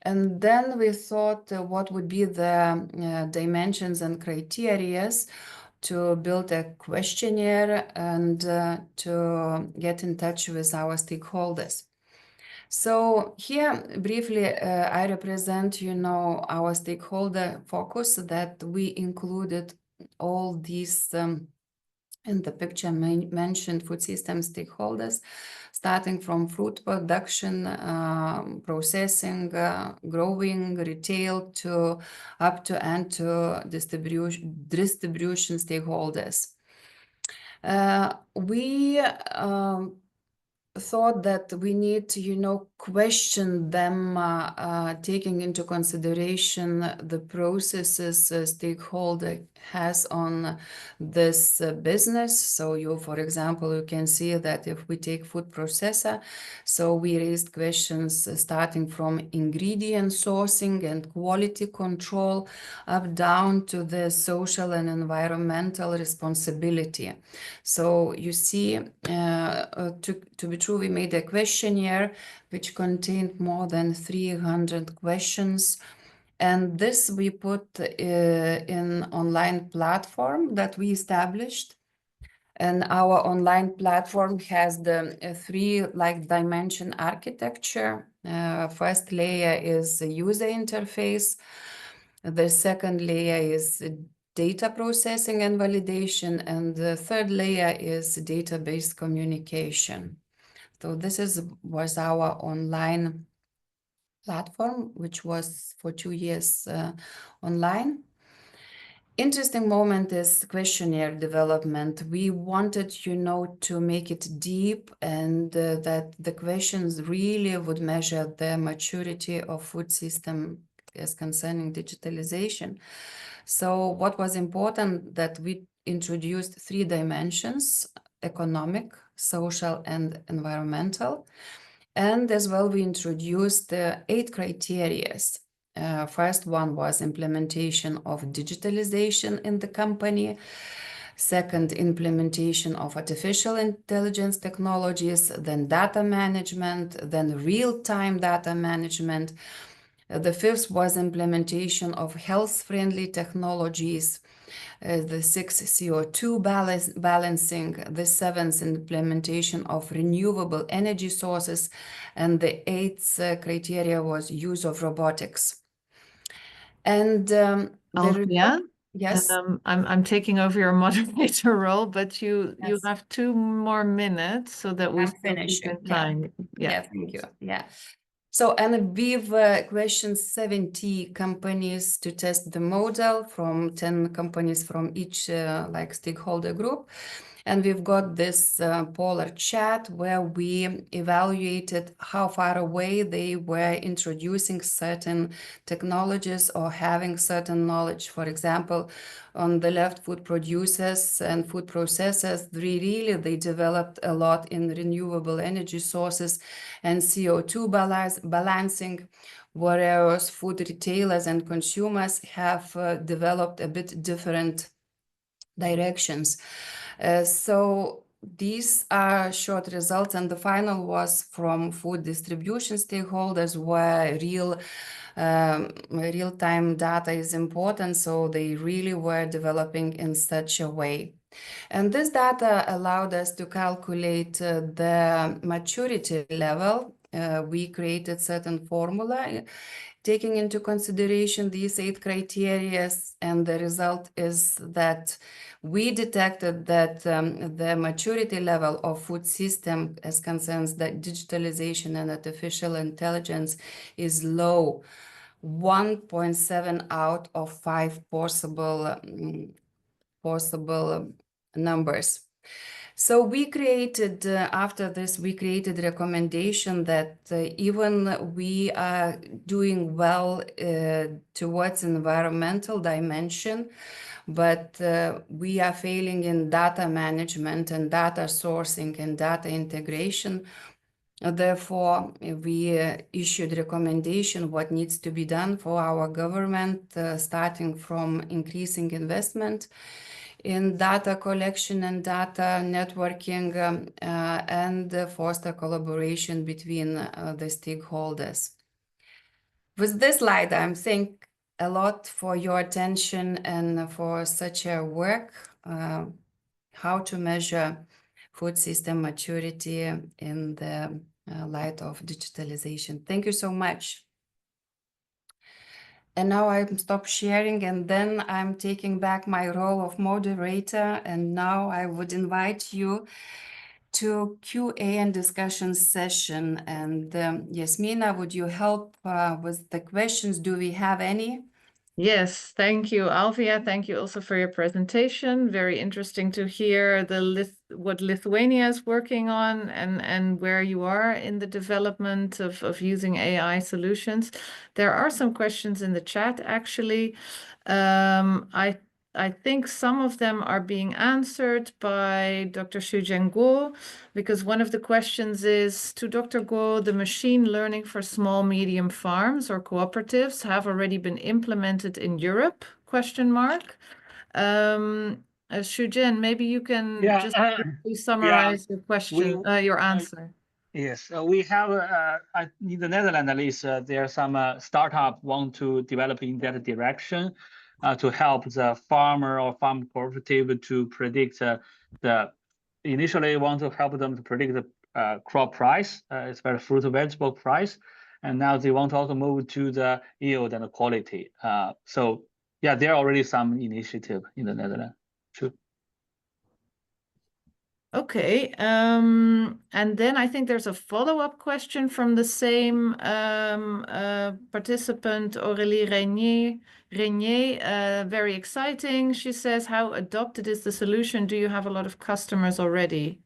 And then we thought what would be the dimensions and criteria to build a questionnaire and to get in touch with our stakeholders. So here, briefly, I represent, our stakeholder focus that we included all these in the picture mentioned food system stakeholders, starting from fruit production, processing, growing, retail, to up to and to distribution stakeholders. We thought that we need to, question them, taking into consideration the processes a stakeholder has on this business. So for example, you can see that if we take food processor, so we raised questions starting from ingredient sourcing and quality control up down to the social and environmental responsibility. So you see, to be 2022, we made a questionnaire which contained more than 300 questions. And this we put in online platform that we established. And our online platform has the three dimension architecture. First layer is the user interface. The second layer is data processing and validation. And the third layer is database communication. So this was our online platform, which was for 2 years online. Interesting moment is questionnaire development. We wanted, to make it deep and that the questions really would measure the maturity of food system as concerning digitalization. So what was important that we introduced 3 dimensions: economic, social, and environmental. And as well, we introduced 8 criteria. First one was implementation of digitalization in the company. Second, implementation of artificial intelligence technologies, then data management, then real-time data management. The fifth was implementation of health-friendly technologies. The sixth, CO2 balancing. The seventh, implementation of renewable energy sources. And the eighth criteria was use of robotics. And Alfia, yes, I'm taking over your moderator role, but you Yes. have 2 more minutes so that we I'm still keep finishing. in time. Yeah, thank you. Yeah. So, and we've questioned 70 companies to test the model from 10 companies from each stakeholder group. And we've got this polar chat where we evaluated how far away they were introducing certain technologies or having certain knowledge. For example, on the left, food producers and food processors, they developed a lot in renewable energy sources and CO2 balancing, whereas food retailers and consumers have developed a bit different directions. So these are short results, and the final was from food distribution stakeholders, where real-time data is important, so they really were developing in such a way. And this data allowed us to calculate the maturity level. We created certain formula taking into consideration these 8 criteria, and the result is that we detected that the maturity level of food system as concerns that digitalization and artificial intelligence is low, 1.7 out of 5 possible numbers. So we created, after this, we created recommendation that even we are doing well towards environmental dimension, but we are failing in data management and data sourcing and data integration. Therefore, we issued recommendation what needs to be done for our government, starting from increasing investment in data collection and data networking, and foster collaboration between the stakeholders. With this slide, I'm thanking a lot for your attention and for such a work, how to measure food system maturity in the light of digitalization. Thank you so much. And now I'm stop sharing, and then I'm taking back my role of moderator. And now I would invite you to Q&A and discussion session. And Yasmina, would you help with the questions? Do we have any? Yes, thank you, Alfia. Thank you also for your presentation. Very interesting to hear what Lithuania is working on and where you are in the development of using AI solutions. There are some questions in the chat, actually. I think some of them are being answered by Dr. Shujin Guo, because one of the questions is, to Dr. Guo, the machine learning for small, medium farms or cooperatives have already been implemented in Europe, ? Shujin, maybe you can just briefly summarize your question, your answer. Yes, we have in the Netherlands at least there are some startup want to develop in that direction to help the farmer or farm cooperative to predict the initially want to help them to predict the crop price, especially fruit and vegetable price, and now they want to also move to the yield and the quality. So yeah, there are already some initiative in the Netherlands. True. Okay, and then I think there's a follow-up question from the same participant, Aurélie Régnier, very exciting. She says, how adopted is the solution? Do you have a lot of customers already?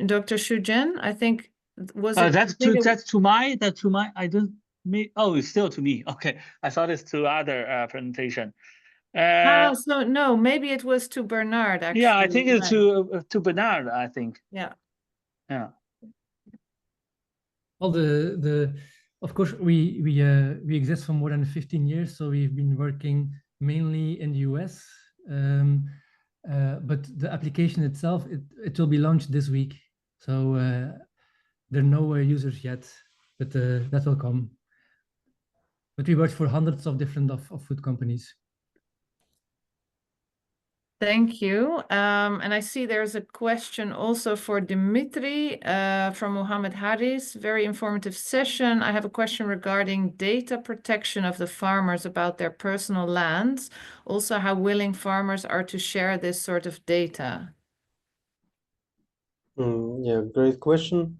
Dr. Shujen, I think, was it? That's to my, I don't, me, oh, it's still to me. Okay, I thought it's to other presentation. So no, maybe it was to Bernard, actually. Yeah, I think it's to Bernard, I think. Yeah. Yeah. Well, of course, we exist for more than 15 years, so we've been working mainly in the US. But the application itself, it will be launched this week. So there are no users yet, but that will come. But we work for hundreds of different of food companies. Thank you. And I see there's a question also for Dimitri from Mohammed Haris. Very informative session. I have a question regarding data protection of the farmers about their personal lands. Also, how willing farmers are to share this sort of data. Yeah, great question.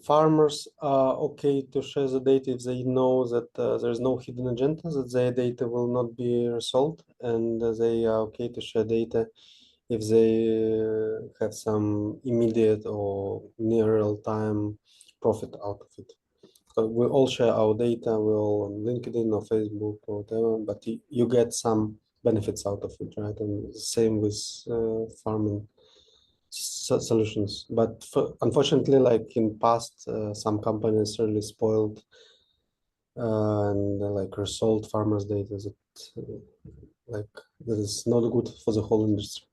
Farmers are okay to share the data if they know that there's no hidden agenda, that their data will not be resold, and they are okay to share data if they have some immediate or near real-time profit out of it. So we all share our data, we all on LinkedIn or Facebook or whatever, but you get some benefits out of it, right? And same with farming solutions, but unfortunately, like in past, some companies really spoiled and like resold farmers' data that like that is not good for the whole industry.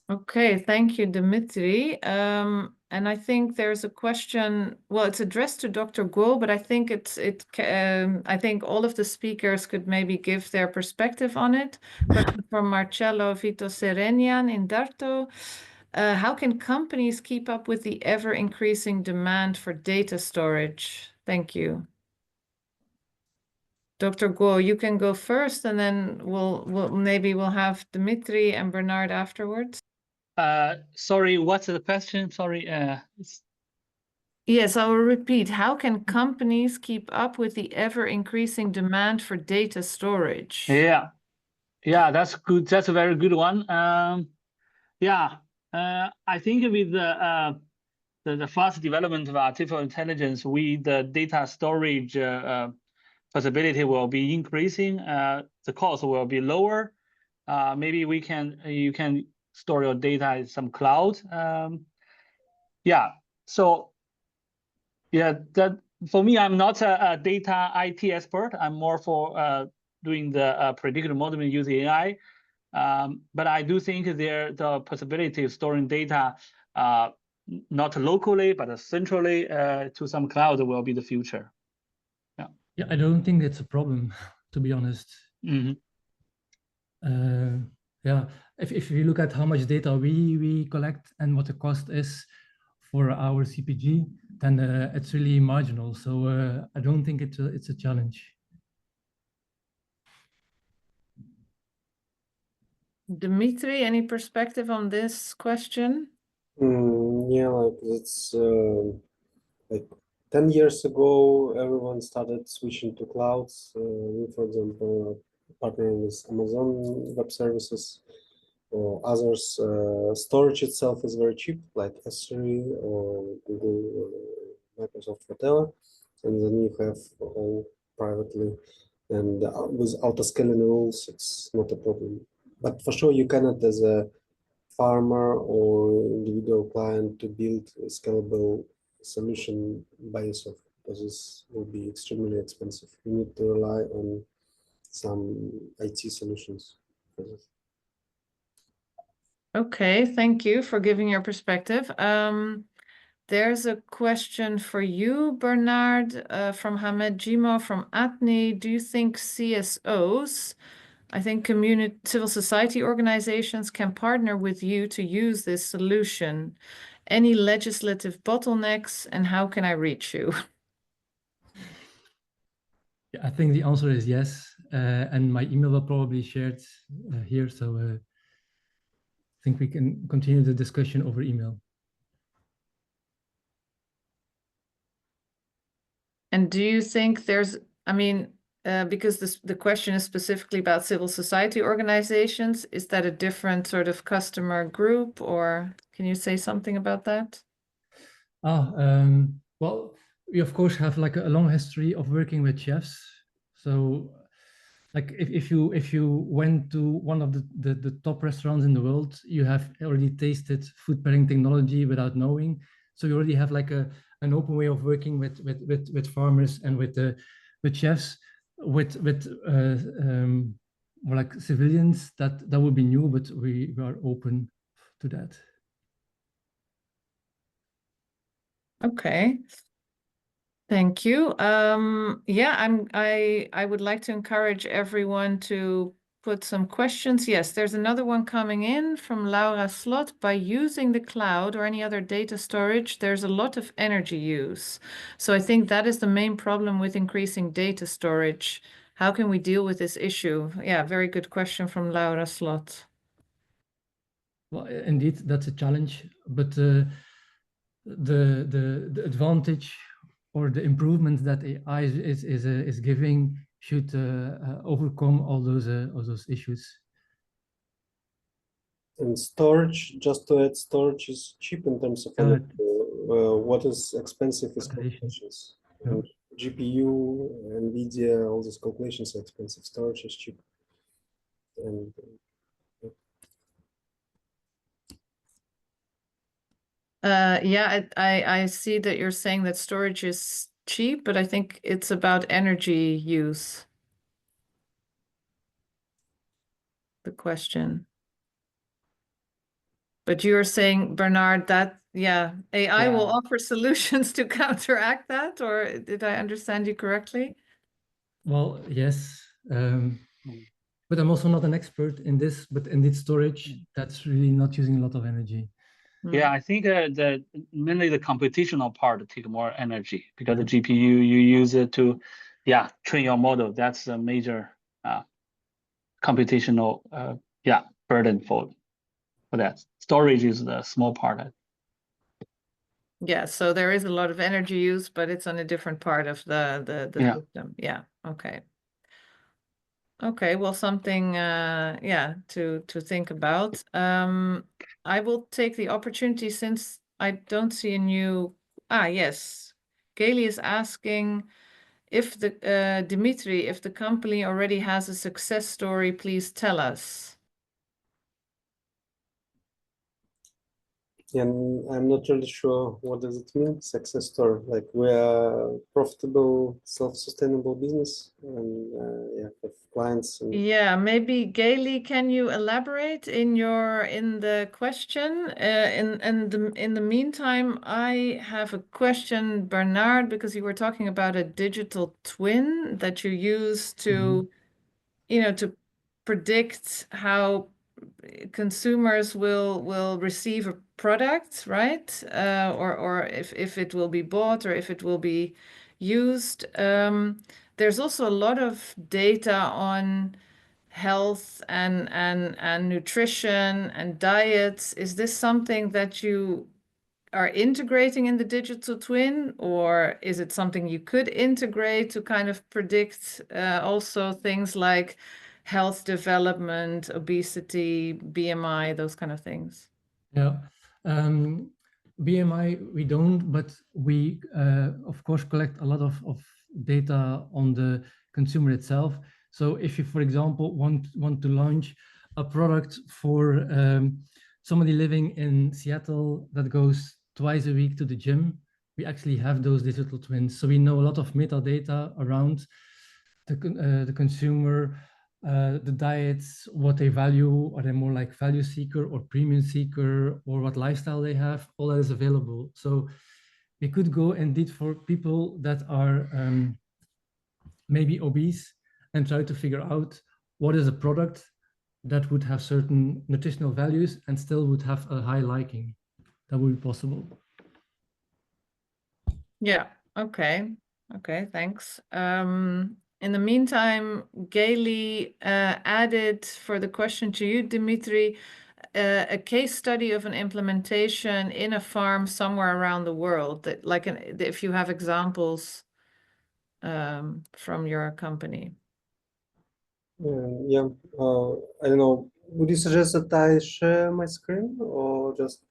Okay, thank you, Dimitri. And I think there's a question. Well, it's addressed to Dr. Guo, but I think I think all of the speakers could maybe give their perspective on it. Question from Marcello Vito Serenian in Darto. How can companies keep up with the ever-increasing demand for data storage? Thank you. Dr. Guo, you can go first, and then we'll have Dimitri and Bernard afterwards. Sorry, what's the question? Sorry. Yes, I will repeat. How can companies keep up with the ever-increasing demand for data storage? Yeah, that's good. That's a very good one. Yeah, I think with the fast development of artificial intelligence, the data storage possibility will be increasing. The cost will be lower. Maybe you can store your data in some cloud. Yeah, so yeah, that for me, I'm not a data IT expert. I'm more for doing the predictive modeling using AI. But I do think the possibility of storing data not locally but centrally to some cloud will be the future. Yeah, I don't think that's a problem, to be honest. Mm-hmm. Yeah, if you look at how much data we collect and what the cost is for our CPG, then it's really marginal. So I don't think it's a challenge. Dimitri, any perspective on this question? Yeah, like it's like 10 years ago, everyone started switching to clouds. We, for example, partnering with Amazon Web Services or others. Storage itself is very cheap, like S3 or Google, Microsoft, whatever. And then you have all privately. And with auto-scaling rules, it's not a problem. But for sure, you cannot, as a farmer or individual client, to build a scalable solution by yourself, because this will be extremely expensive. You need to rely on some IT solutions for this. Okay, thank you for giving your perspective. There's a question for you, Bernard, from Hamed Jimo from ATNI. Do you think CSOs, I think civil society organizations, can partner with you to use this solution? Any legislative bottlenecks, and how can I reach you? Yeah, I think the answer is yes, and my email will probably be shared here, so I think we can continue the discussion over email. And do you think there's, I mean, because the question is specifically about civil society organizations, is that a different sort of customer group, or can you say something about that? Well, we of course have like a long history of working with chefs. So like if you went to one of the top restaurants in the world, you have already tasted food pairing technology without knowing. So you already have like an open way of working with farmers and with chefs, with more like civilians. That would be new, but we are open to that. Okay. Thank you. Yeah, I would like to encourage everyone to put some questions. Yes, there's another one coming in from Laura Slot. By using the cloud or any other data storage, there's a lot of energy use. So I think that is the main problem with increasing data storage. How can we deal with this issue? Yeah, very good question from Laura Slot. Well, indeed, that's a challenge, but the advantage or the improvements that AI is giving should overcome all those issues. And storage, just to add, storage is cheap in terms of energy. What is expensive is calculations. Yeah. GPU, NVIDIA, all these calculations are expensive. Storage is cheap. And yeah, I see that you're saying that storage is cheap, but I think it's about energy use. The question. But you're saying, Bernard, that, yeah, AI will offer solutions to counteract that, or did I understand you correctly? Well, yes. But I'm also not an expert in this, but indeed storage, that's really not using a lot of energy. Yeah, I think mainly the computational part take more energy because the GPU, you use it to, train your model. That's a major computational, burden for that. Storage is the small part. Yeah, so there is a lot of energy use, but it's on a different part of the system. Yeah, okay. Okay, well, something, to think about. I will take the opportunity since I don't see a new. Yes, Gailey is asking if Dimitri, if the company already has a success story, please tell us. And I'm not really sure what does it mean, success story. Like we are profitable, self-sustainable business, and have clients. And yeah, maybe Gailey, can you elaborate in the question? In the meantime, I have a question, Bernard, because you were talking about a digital twin that you use to, to predict how consumers will receive a product, right? Or if it will be bought or if it will be used. There's also a lot of data on health and nutrition and diets. Is this something that you are integrating in the digital twin, or is it something you could integrate to kind of predict also things like health development, obesity, BMI, those kind of things? Yeah, BMI we don't, but we of course collect a lot of data on the consumer itself. So if you, for example, want to launch a product for somebody living in Seattle that goes twice a week to the gym, we actually have those digital twins. So we know a lot of metadata around the consumer, the diets, what they value. Are they more like value seeker or premium seeker, or what lifestyle they have? All that is available. So we could go indeed for people that are maybe obese and try to figure out what is a product that would have certain nutritional values and still would have a high liking. That would be possible. Yeah, okay. Okay, thanks. In the meantime, Gailey added for the question to you, Dimitri, a case study of an implementation in a farm somewhere around the world, that like if you have examples from your company. Yeah, I don't know. Would you suggest that I share my screen or just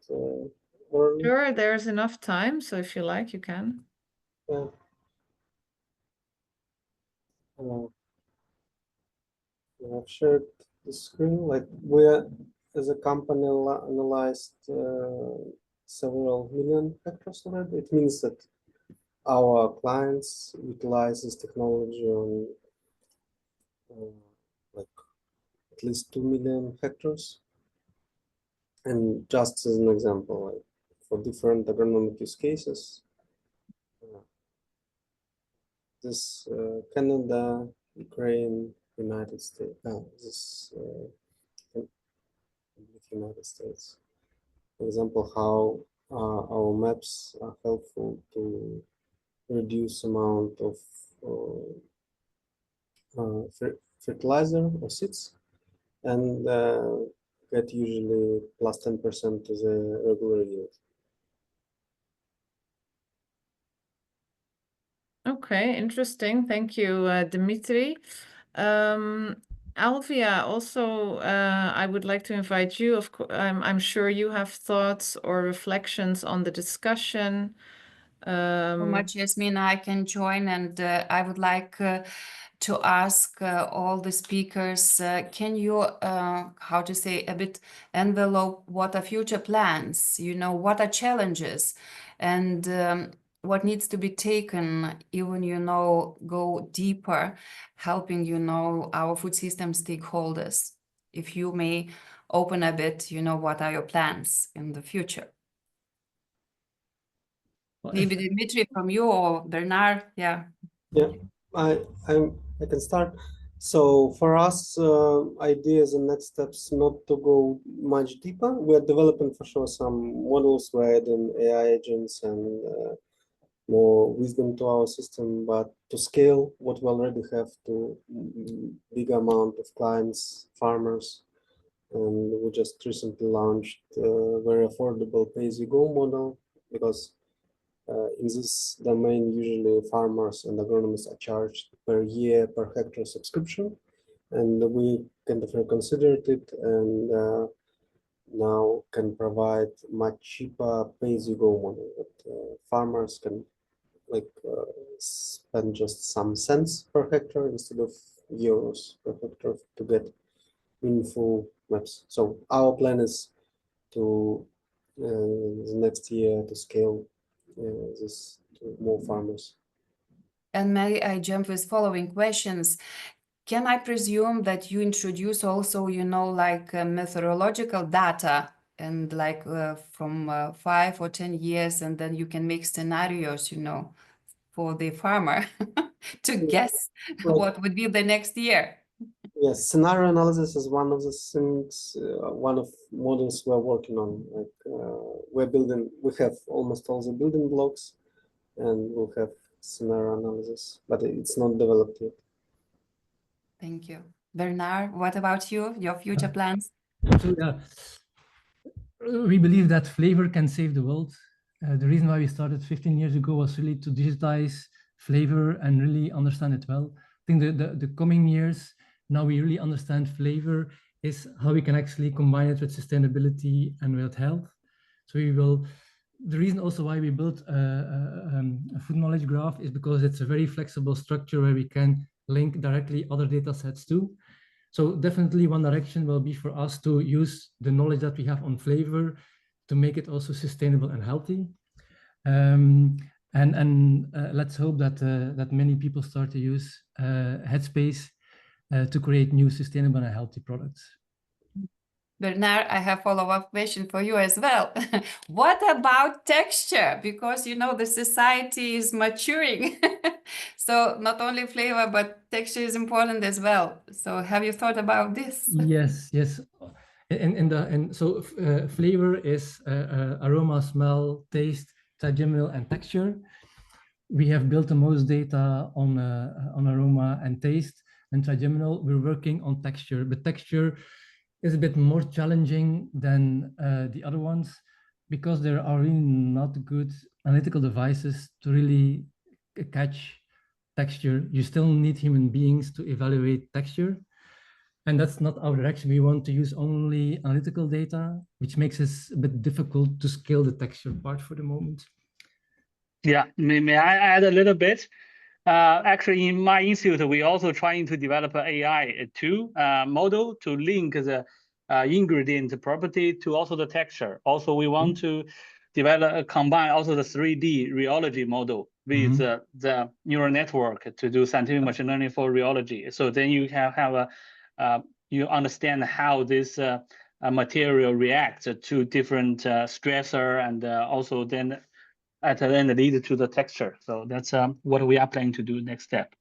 or Sure, there's enough time, so if you like, you can. yeah. I've shared the screen. Like we as a company analyzed several million hectares already. It means that our clients utilize this technology on like at least 2 million hectares. And just as an example, like for different agronomic use cases, this Canada, Ukraine, United States, United States. For example, how our maps are helpful to reduce amount of fertilizer or seeds, and get usually plus 10% to the regular yield. Okay, interesting. Thank you, Dimitri. Alvia, also, I would like to invite you. Of course, I'm sure you have thoughts or reflections on the discussion. So much, Yasmina, I can join, and I would like to ask all the speakers, can you, how to say, a bit envelope what are future plans, you know, what are challenges, and what needs to be taken, even, you know, go deeper, helping, you know, our food system stakeholders. If you may open a bit, you know, what are your plans in the future? Well, Maybe Dimitri from you or Bernard, yeah. Yeah, I can start. So for us, ideas and next steps, not to go much deeper. We are developing for sure some models. We're adding AI agents and more wisdom to our system, but to scale what we already have to big amount of clients, farmers, and we just recently launched a very affordable pay-as-you-go model because in this domain, usually farmers and agronomists are charged per year per hectare subscription, and we kind of reconsidered it and now can provide much cheaper pay-as-you-go model that farmers can spend just some cents per hectare instead of euros per hectare to get meaningful maps. So our plan is to the next year to scale this to more farmers. And may I jump with following questions? Can I presume that you introduce also, you know, like methodological data and like from 5 or 10 years, and then you can make scenarios, you know, for the farmer to guess what would be the next year? Yes, scenario analysis is one of the things, one of models we're working on. Like we're building, we have almost all the building blocks, and we'll have scenario analysis, but it's not developed yet. Thank you. Bernard, what about you, your future plans? So yeah, we believe that flavor can save the world. The reason why we started 15 years ago was really to digitize flavor and really understand it well. I think the coming years, now we really understand flavor is how we can actually combine it with sustainability and with health. So we will, the reason also why we built a food knowledge graph is because it's a very flexible structure where we can link directly other data sets too. So definitely one direction will be for us to use the knowledge that we have on flavor to make it also sustainable and healthy. And let's hope that that many people start to use Headspace to create new sustainable and healthy products. Bernard, I have follow-up question for you as well. What about texture? Because you know the society is maturing. So not only flavor, but texture is important as well. So have you thought about this? Yes, yes. So flavor is aroma, smell, taste, trigeminal, and texture. We have built the most data on aroma and taste, and trigeminal. We're working on texture, but texture is a bit more challenging than the other ones because there are really not good analytical devices to really catch texture. You still need human beings to evaluate texture. And that's not our direction. We want to use only analytical data, which makes it a bit difficult to scale the texture part for the moment. Yeah, may I add a little bit? Actually, in my institute, we also trying to develop an AI model to link the ingredient property to also the texture. Also, we want to develop combine also the 3D rheology model with the neural network to do scientific machine learning for rheology. So then you have you understand how this material reacts to different stressor, and also then at the end lead to the texture. So that's what we are planning to do next step.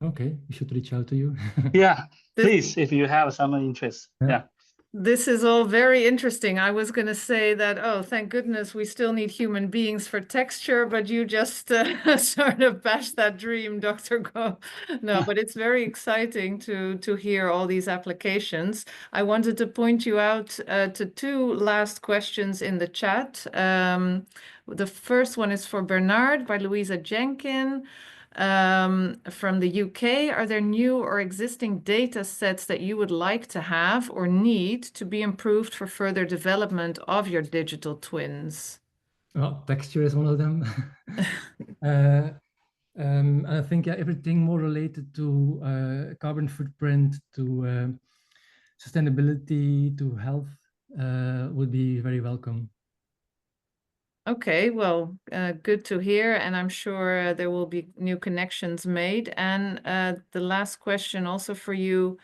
Okay, we should reach out to you. Yeah, please, if you have some interest. Yeah. This is all very interesting. I was going to say that, oh, thank goodness we still need human beings for texture, but you just sort of bashed that dream, Dr. Go. No, but it's very exciting to hear all these applications. I wanted to point you out to two last questions in the chat. The first one is for Bernard by Louisa Jenkin. From the UK, are there new or existing data sets that you would like to have or need to be improved for further development of your digital twins? Well, texture is one of them. I think everything more related to carbon footprint, to sustainability, to health would be very welcome. Okay, well, good to hear, and I'm sure there will be new connections made. And the last question also for you,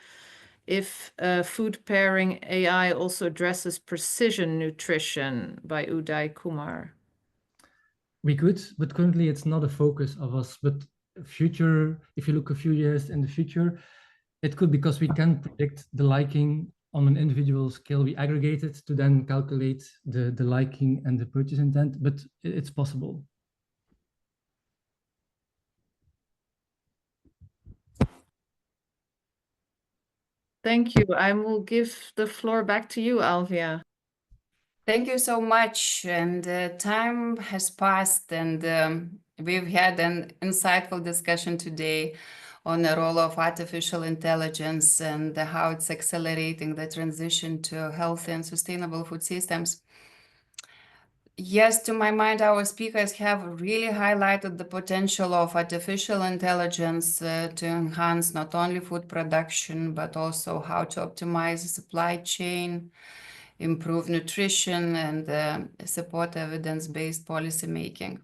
if food pairing AI also addresses precision nutrition by Uday Kumar. We could, but currently it's not a focus of us. But future, if you look a few years in the future, it could, because we can predict the liking on an individual scale. We aggregate it to then calculate the liking and the purchase intent, but it's possible. Thank you. I will give the floor back to you, Alvia. Thank you so much. And time has passed, and we've had an insightful discussion today on the role of artificial intelligence and how it's accelerating the transition to healthy and sustainable food systems. Yes, to my mind, our speakers have really highlighted the potential of artificial intelligence to enhance not only food production, but also how to optimize the supply chain, improve nutrition, and support evidence-based policy making.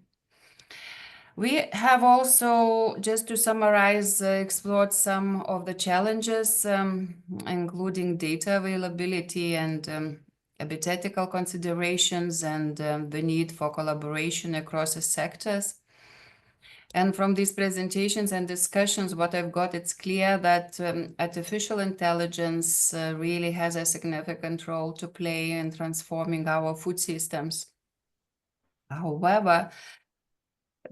We have also, just to summarize, explored some of the challenges, including data availability and a bit ethical considerations, and the need for collaboration across the sectors. And from these presentations and discussions, what I've got, it's clear that artificial intelligence really has a significant role to play in transforming our food systems. However,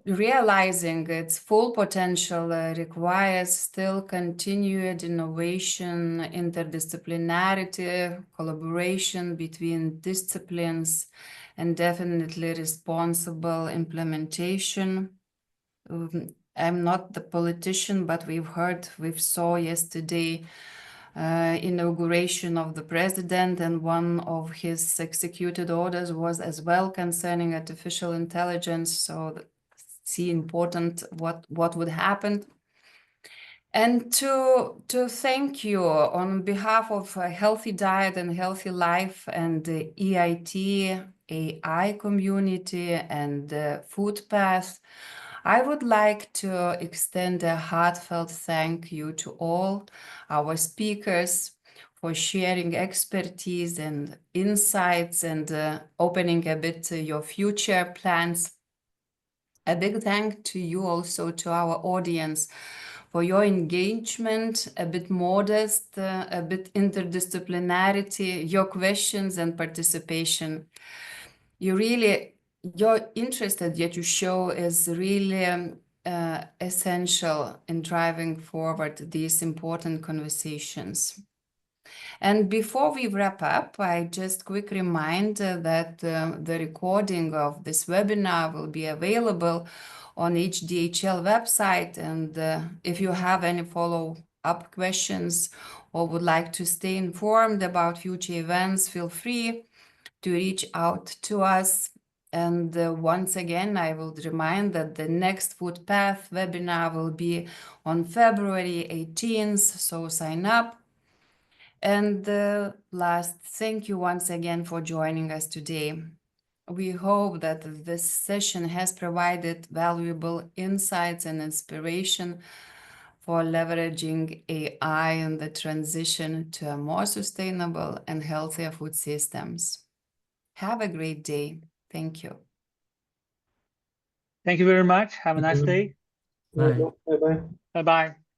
realizing its full potential requires still continued innovation, interdisciplinarity, collaboration between disciplines, and definitely responsible implementation. I'm not the politician, but we saw yesterday inauguration of the president, and one of his executed orders was as well concerning artificial intelligence. So see important what would happen. And to thank you on behalf of a Healthy Diet and Healthy Life and the EIT AI community and the Food Path, I would like to extend a heartfelt thank you to all our speakers for sharing expertise and insights and opening a bit your future plans. A big thank to you also to our audience for your engagement, a bit modest, a bit interdisciplinarity, your questions and participation. Your interest that you show is really essential in driving forward these important conversations. And before we wrap up, I just quick remind that the recording of this webinar will be available on HDHL website. And if you have any follow-up questions or would like to stay informed about future events, feel free to reach out to us. And once again, I will remind that the next Food Path webinar will be on February 18th, so sign up. And last, thank you once again for joining us today. We hope that this session has provided valuable insights and inspiration for leveraging AI in the transition to a more sustainable and healthier food systems. Have a great day. Thank you. Thank you very much. Have a nice day. Bye. Bye-bye. Bye-bye.